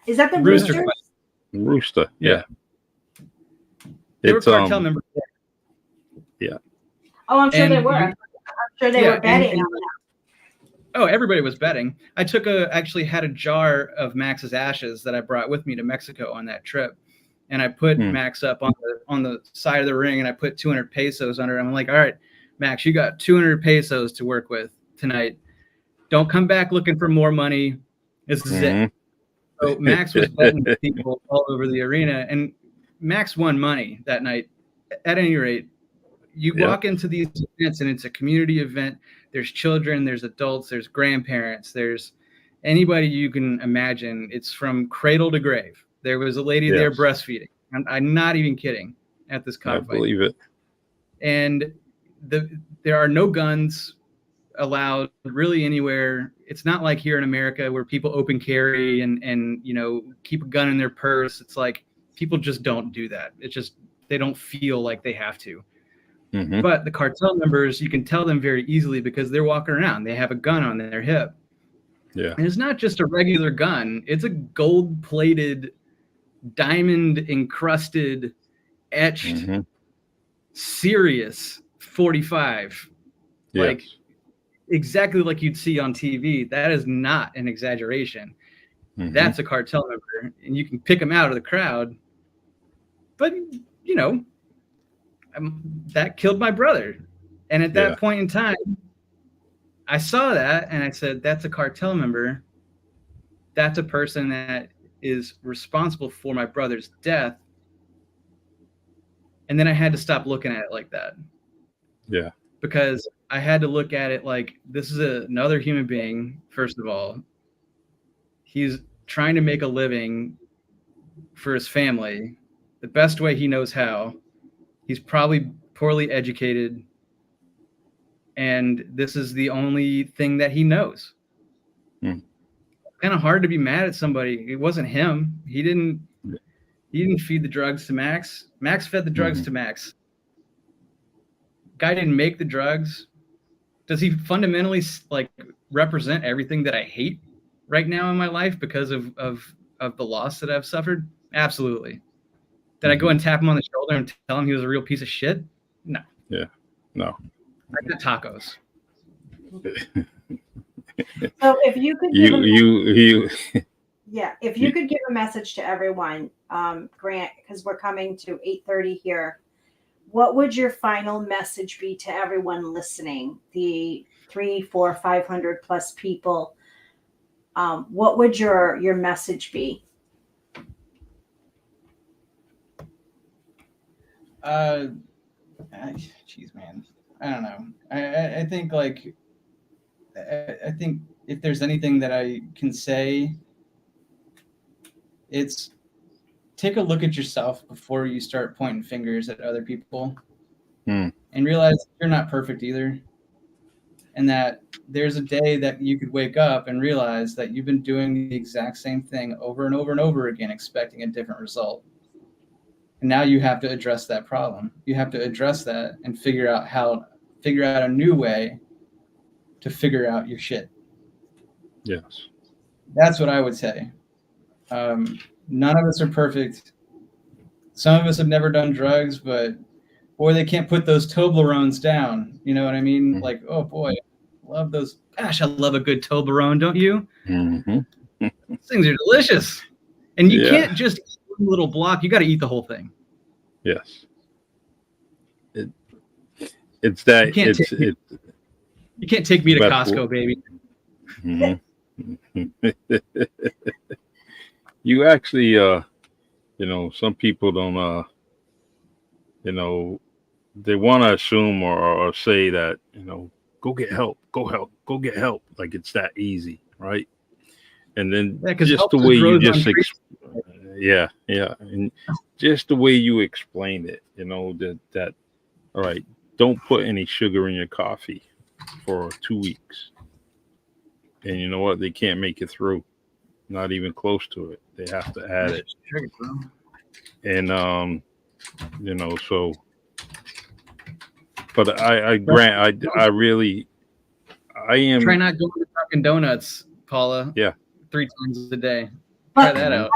Is that the rooster roosters? fight? Rooster. Yeah. They were cartel members. Yeah. Oh, I'm sure they were. I'm sure they were betting on that. Oh, everybody was betting. I actually had a jar of Max's ashes that I brought with me to Mexico on that trip. And I put Max up on the side of the ring, and I put 200 pesos under it. I'm like, all right, Max, you got 200 pesos to work with tonight. Don't come back looking for more money. This is it. So Max was betting people all over the arena, and Max won money that night. At any rate, you walk into these events, and it's a community event. There's children, there's adults, there's grandparents, there's anybody you can imagine. It's from cradle to grave. There was a lady there breastfeeding. I'm not even kidding at this cockfight. I believe it. And there are no guns allowed really anywhere. It's not like here in America where people open carry and keep a gun in their purse. It's like people just don't do that. It's just they don't feel like they have to. But the cartel members, you can tell them very easily because they're walking around. They have a gun on their hip. Yeah. And it's not just a regular gun. It's a gold-plated, diamond-encrusted, etched, serious 45. Like, exactly like you'd see on TV. That is not an exaggeration. Mhm. That's a cartel member, and you can pick them out of the crowd. But, you know, that killed my brother. And at that point in time, I saw that and I said, that's a cartel member. That's a person that is responsible for my brother's death. And then I had to stop looking at it like that. Yeah. Because I had to look at it like, this is another human being, first of all. He's trying to make a living for his family the best way he knows how. He's probably poorly educated. And this is the only thing that he knows. Kind of hard to be mad at somebody. It wasn't him. He didn't feed the drugs to Max. Max fed the drugs to Max. Guy didn't make the drugs. Does he fundamentally like represent everything that I hate right now in my life because of the loss that I've suffered? Absolutely. Did I go and tap him on the shoulder and tell him he was a real piece of shit? No. Yeah. No. I got tacos. So if you could if you could give a message to everyone, Grant, because we're coming to 8:30 here, what would your final message be to everyone listening? The 300, 400, 500 plus people. What would your message be? Jeez, man. I don't know. I think like, I think if there's anything that I can say, it's take a look at yourself before you start pointing fingers at other people and realize you're not perfect either. And that there's a day that you could wake up and realize that you've been doing the exact same thing over and over and over again, expecting a different result. And now you have to address that problem. You have to address that and figure out a new way to figure out your shit. Yes. That's what I would say. None of us are perfect. Some of us have never done drugs, but boy, they can't put those Toblerones down. You know what I mean? Like, oh boy, love those. Gosh, I love a good Toblerone, don't you? These things are delicious. And you can't just eat one little block. You got to eat the whole thing. Yes. It's that. You can't take me to Costco, baby. You actually, some people don't, they want to assume or say that, go get help, go get help. Like it's that easy, right? And then just the way you just, and just the way you explained it, that, all right, don't put any sugar in your coffee for 2 weeks. And you know what? They can't make it through. Not even close to it. They have to add it. And, so, but I grant, I am. Try not going to Dunkin' Donuts, Paula. Yeah. 3 times a day. Try that out.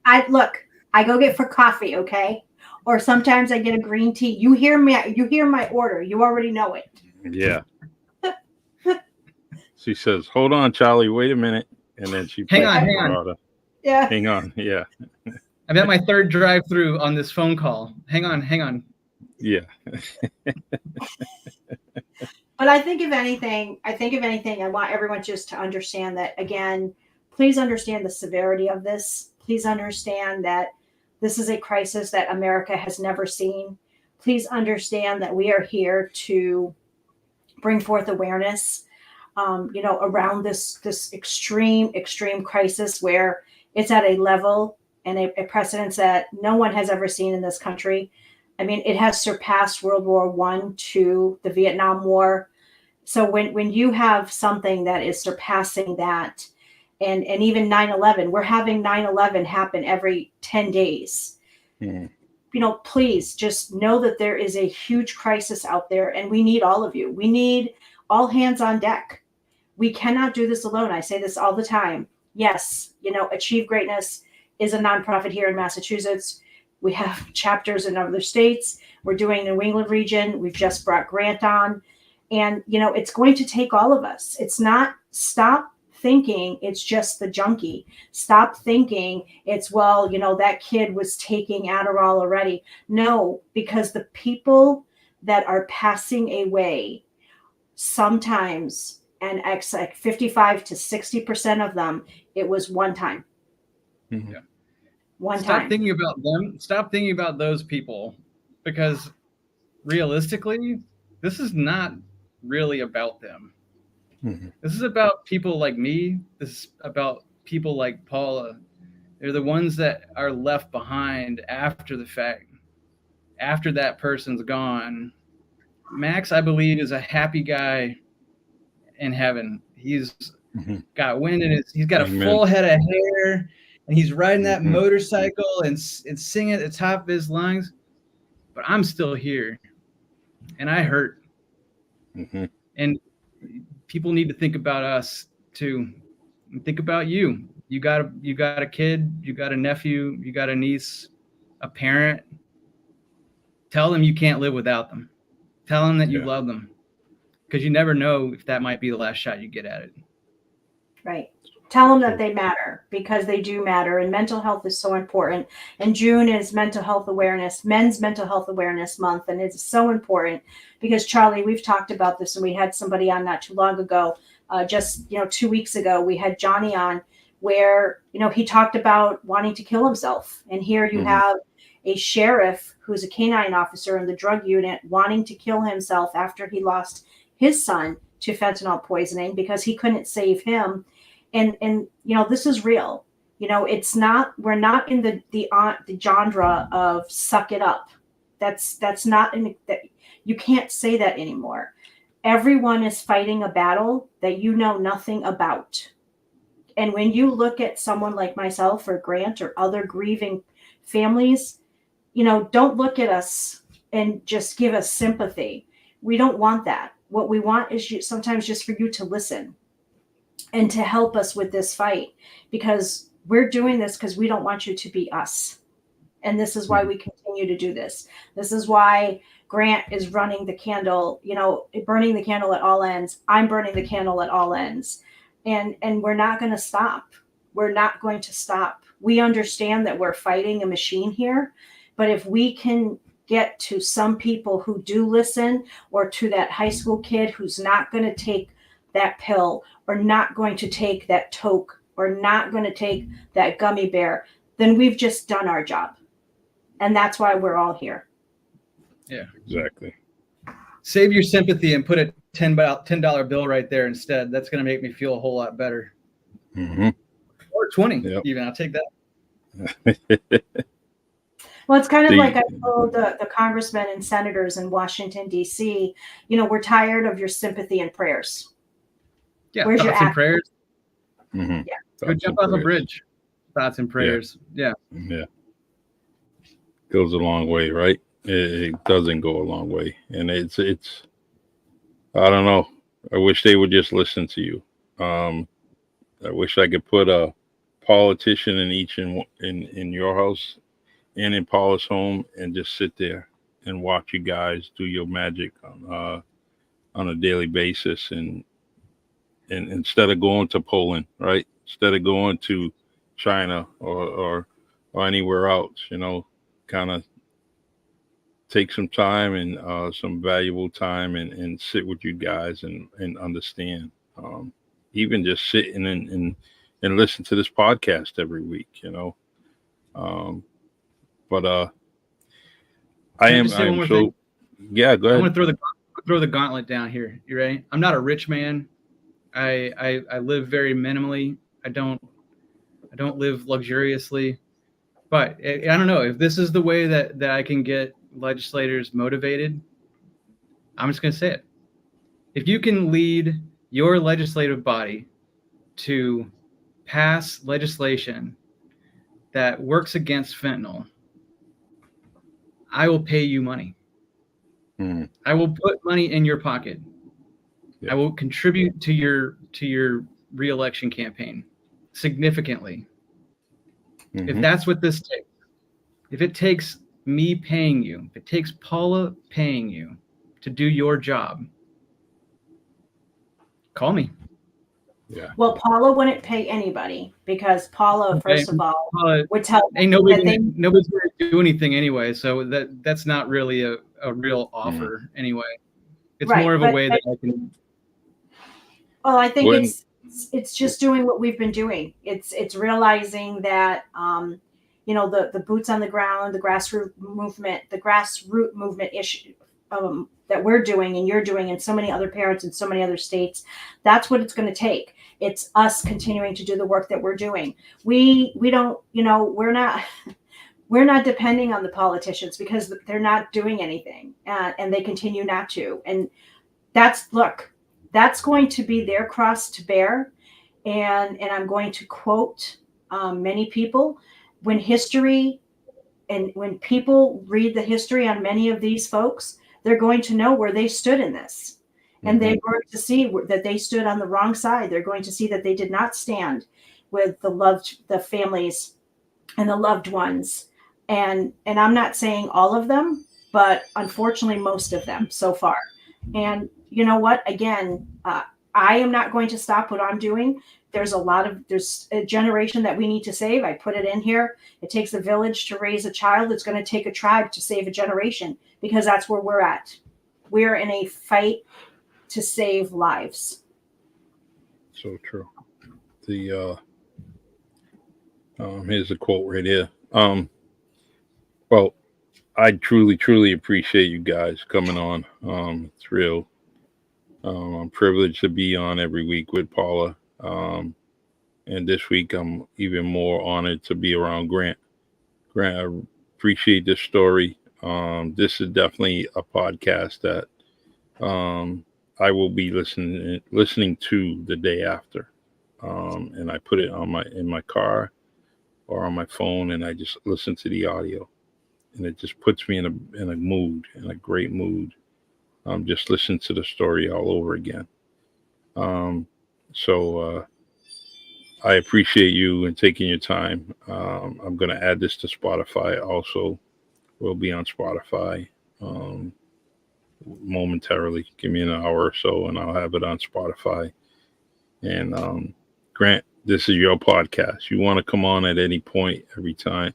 I go get for coffee, okay? Or sometimes I get a green tea. You hear my order. You already know it. Yeah. She says, "Hold on, Charlie. Wait a minute." And then she hang on. Yeah. Hang on. Yeah. I'm at my 3rd drive-through on this phone call. Hang on. Yeah. But I think if anything, I want everyone just to understand that, again, please understand the severity of this. Please understand that this is a crisis that America has never seen. Please understand that we are here to bring forth awareness, around this extreme crisis where it's at a level and a precedence that no one has ever seen in this country. I mean, it has surpassed World War I to the Vietnam War. So when you have something that is surpassing that, and even 9/11, we're having 9/11 happen every 10 days. Please just know that there is a huge crisis out there, and we need all of you. We need all hands on deck. We cannot do this alone. I say this all the time. Yes, Achieve Greatness is a nonprofit here in Massachusetts. We have chapters in other states. We're doing the New England region. We've just brought Grant on. And, it's going to take all of us. It's not stop thinking it's just the junkie. Stop thinking it's, well, that kid was taking Adderall already. No, because the people that are passing away sometimes, and like 55 to 60% of them, it was one time. Mm-hmm. Yeah. One Stop time. thinking about them. Stop thinking about those people, because realistically, this is not really about them. Mm-hmm. This is about people like me. This is about people like Paula. They're the ones that are left behind after the fact, after that person's gone. Max, I believe, is a happy guy in heaven. He's got wind in his, he's got Amen. a full head of hair, and he's riding that Mm-hmm. motorcycle and singing at the top of his lungs. But I'm still here, and I hurt. Mm-hmm. And people need to think about us too. And think about you. You got a kid, you got a nephew, you got a niece, a parent. Tell them you can't live without them. Tell them that you love them, because you never know if that might be the last shot you get at it. Right. Tell them that they matter, because they do matter. And mental health is so important. And June is men's mental health awareness month. And it's so important because, Charlie, we've talked about this, and we had somebody on not too long ago, just 2 weeks ago, we had Johnny on, where, he talked about wanting to kill himself. And here you have a sheriff who's a canine officer in the drug unit wanting to kill himself after he lost his son to fentanyl poisoning because he couldn't save him. And this is real. It's not, we're not in the genre of suck it up. That's not that you can't say that anymore. Everyone is fighting a battle that you know nothing about. And when you look at someone like myself or Grant or other grieving families, don't look at us and just give us sympathy. We don't want that. What we want is sometimes just for you to listen and to help us with this fight, because we're doing this because we don't want you to be us. And this is why we continue to do this. This is why Grant is running the candle, burning the candle at all ends. I'm burning the candle at all ends. And we're not going to stop. We're not going to stop. We understand that we're fighting a machine here, but if we can get to some people who do listen, or to that high school kid who's not going to take that pill, or not going to take that toke, or not going to take that gummy bear, then we've just done our job. And that's why we're all here. Yeah, exactly. Save your sympathy and put a $10 bill right there instead. That's going to make me feel a whole lot better. Mm-hmm. Or 20 even. I'll take that. Well, it's kind of like I told the congressmen and senators in Washington, D.C., we're tired of your sympathy and prayers. Yeah, where's your thoughts and prayers? Mm-hmm. Yeah. Go jump off a bridge. Thoughts and prayers. Yeah. Goes a long way, right? It doesn't go a long way. And it's I don't know. I wish they would just listen to you. I wish I could put a politician in each in your house and in Paula's home and just sit there and watch you guys do your magic on a daily basis, and instead of going to Poland, right? Instead of going to China or anywhere else, kind of take some time and some valuable time and sit with you guys and understand. Even just sitting and listen to this podcast every week, But I am so thing? Yeah, go ahead. I'm gonna throw the gauntlet down here. You ready? I'm not a rich man. I live very minimally. I don't live luxuriously. But I don't know if this is the way that I can get legislators motivated. I'm just gonna say it. If you can lead your legislative body to pass legislation that works against fentanyl, I will pay you money. Mm. I will put money in your pocket. Yeah. I will contribute to your re-election campaign significantly. Mm-hmm. If that's what this takes, if it takes me paying you, if it takes Paula paying you to do your job, call me. Yeah. Well, Paula wouldn't pay anybody because Paula, first of all, would tell Ain't them nobody, that nobody's going to do anything anyway. So that's not really a real offer anyway. It's Right, more of a but- way that I can. Well, I think When- it's just doing what we've been doing. It's realizing that the boots on the ground, the grassroots movement issue that we're doing and you're doing, and so many other parents in so many other states. That's what it's going to take. It's us continuing to do the work that we're doing. We don't, we're not depending on the politicians because they're not doing anything, and they continue not to. And that's going to be their cross to bear. And I'm going to quote many people. When people read the history on many of these folks, they're going to know where they stood in this. And they're going to see that they stood on the wrong side. They're going to see that they did not stand with the families and the loved ones. And I'm not saying all of them, but unfortunately, most of them so far. And you know what? Again, I am not going to stop what I'm doing. There's a generation that we need to save. I put it in here. It takes a village to raise a child. It's going to take a tribe to save a generation, because that's where we're at. We're in a fight to save lives. So true. Here's a quote right here. Well, I truly appreciate you guys coming on. It's real. I'm privileged to be on every week with Paula. And this week I'm even more honored to be around Grant. Grant, I appreciate this story. This is definitely a podcast that I will be listening to the day after. And I put it in my car or on my phone, and I just listen to the audio, and it just puts me in a great mood. Just listen to the story all over again. So I appreciate you and taking your time. I'm going to add this to Spotify also. We'll be on Spotify momentarily. Give me an hour or so, and I'll have it on Spotify. And Grant, this is your podcast. You want to come on at any point, any time,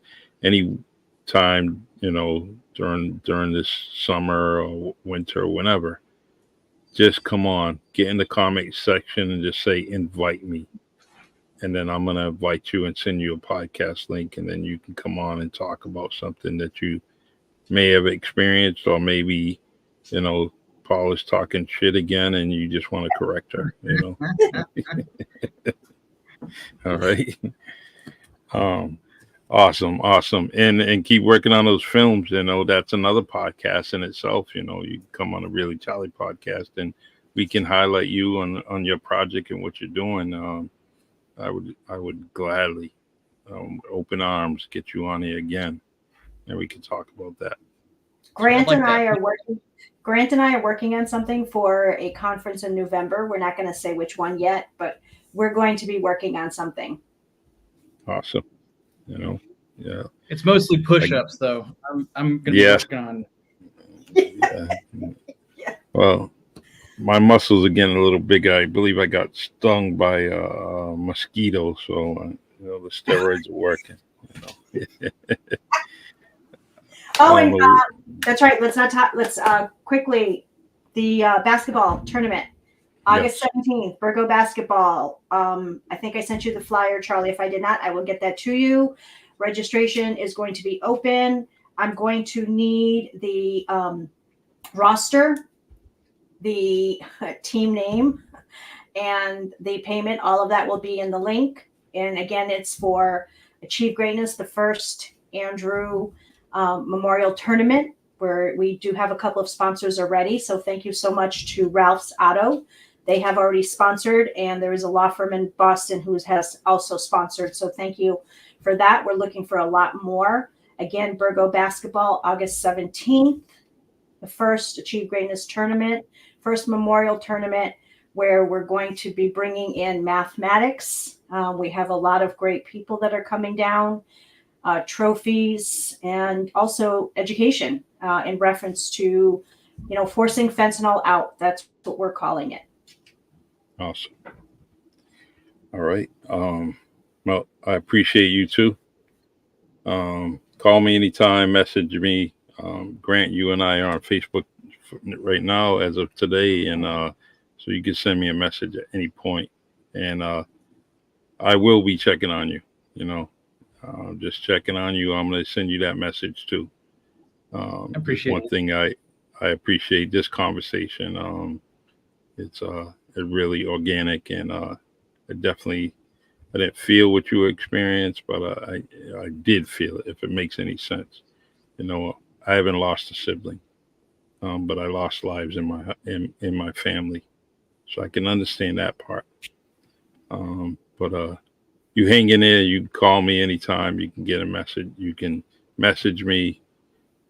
during this summer or winter or whenever. Just come on, get in the comment section and just say, invite me. And then I'm going to invite you and send you a podcast link. And then you can come on and talk about something that you may have experienced, or maybe, Paula's talking shit again and you just want to correct her, All right. Awesome. And keep working on those films. That's another podcast in itself. You can come on a Really Charlie podcast and we can highlight you on your project and what you're doing. I would gladly, open arms, get you on here again, and we can talk about that. Grant and I are working on something for a conference in November. We're not going to say which one yet, but we're going to be working on something. Awesome. Yeah. It's mostly push-ups, though. I'm going to work on. Yeah. Well, my muscles are getting a little bigger. I believe I got stung by a mosquito, so the steroids are working. Oh, and that's right. Let's not talk. Let's quickly the basketball tournament, August 17th, Virgo basketball. I think I sent you the flyer, Charlie. If I did not, I will get that to you. Registration is going to be open. I'm going to need the roster, the team name, and the payment. All of that will be in the link. And again, it's for Achieve Greatness, the first Andrew Memorial Tournament, where we do have a couple of sponsors already. So thank you so much to Ralph's Auto. They have already sponsored, and there is a law firm in Boston who has also sponsored. So thank you for that. We're looking for a lot more. Again, Virgo basketball, August 17th, the first Achieve Greatness tournament, first memorial tournament, where we're going to be bringing in mathematics. We have a lot of great people that are coming down, trophies, and also education in reference to, forcing fentanyl out. That's what we're calling it. Awesome. All right. Well, I appreciate you too. Call me anytime, message me. Grant, you and I are on Facebook right now as of today, and so you can send me a message at any point, and I will be checking on you. Just checking on you. I'm going to send you that message too. I appreciate one it. thing I appreciate this conversation. It's really organic, and I didn't feel what you experienced, but I did feel it. If it makes any sense, I haven't lost a sibling, but I lost lives in my family, so I can understand that part. But you hang in there. You can call me anytime. You can get a message. You can message me,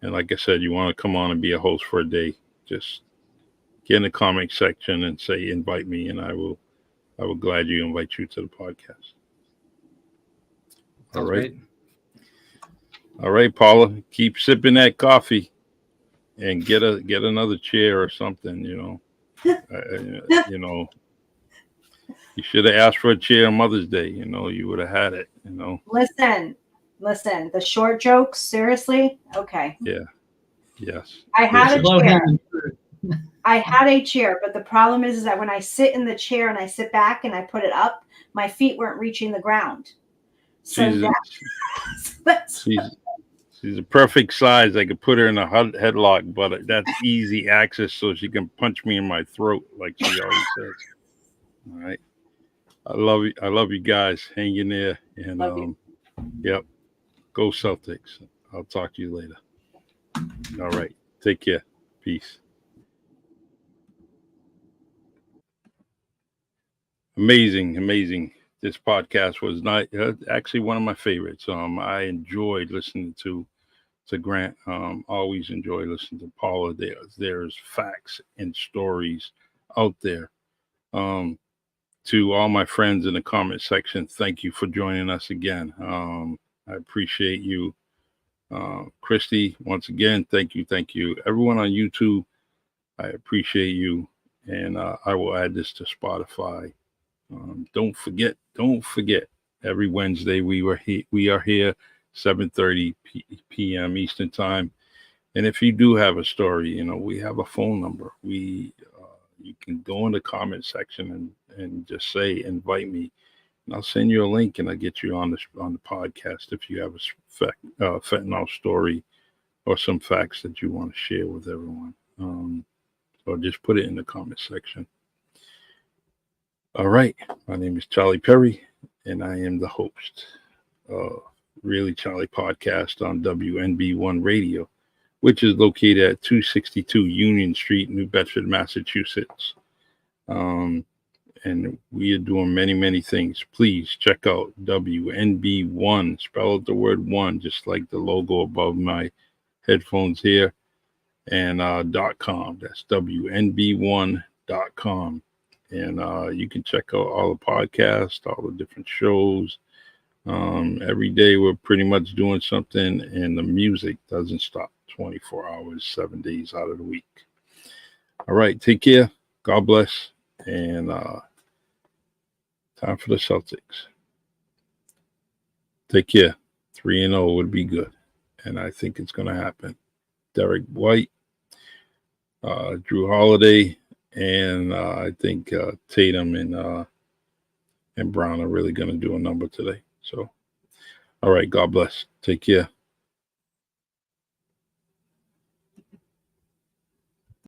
and like I said, you want to come on and be a host for a day, just get in the comment section and say invite me, and I will gladly invite you to the podcast. All right. Great. All right, Paula, keep sipping that coffee and get another chair or something, you should have asked for a chair on Mother's Day, you would have had it, Listen, the short jokes, seriously? Okay. Yeah. Yes. I had a Low chair. hanging fruit. I had a chair, but the problem is that when I sit in the chair and I sit back and I put it up, my feet weren't reaching the ground. So she's a perfect size. I could put her in a headlock, but that's easy access so she can punch me in my throat like she always says. All right. I love you guys. Hang in there. And yep. Go Celtics. I'll talk to you later. All right. Take care. Peace. Amazing. This podcast was not actually one of my favorites. I enjoyed listening to Grant. Always enjoy listening to Paula. There's facts and stories out there. To all my friends in the comment section, thank you for joining us again. I appreciate you. Christy, once again, thank you. Everyone on YouTube, I appreciate you. And I will add this to Spotify. Don't forget, every Wednesday we are here 7:30 p.m. Eastern time. And if you do have a story, we have a phone number. You can go in the comment section and just say, invite me, and I'll send you a link and I'll get you on the podcast if you have a fentanyl story or some facts that you want to share with everyone. Or just put it in the comment section. All right. My name is Charlie Perry, and I am the host of Really Charlie Podcast on WNBOne Radio, which is located at 262 Union Street, New Bedford, Massachusetts. And we are doing many things. Please check out WNBOne. Spell out the word one, just like the logo above my headphones here. And .com. That's WNBOne.com. And you can check out all the podcasts, all the different shows. Every day we're pretty much doing something, and the music doesn't stop 24 hours, 7 days out of the week. All right, take care. God bless. And time for the Celtics. Take care. 3-0 would be good. And I think it's going to happen. Derek White, Drew Holiday, and I think Tatum and Brown are really going to do a number today. So, all right, God bless. Take care.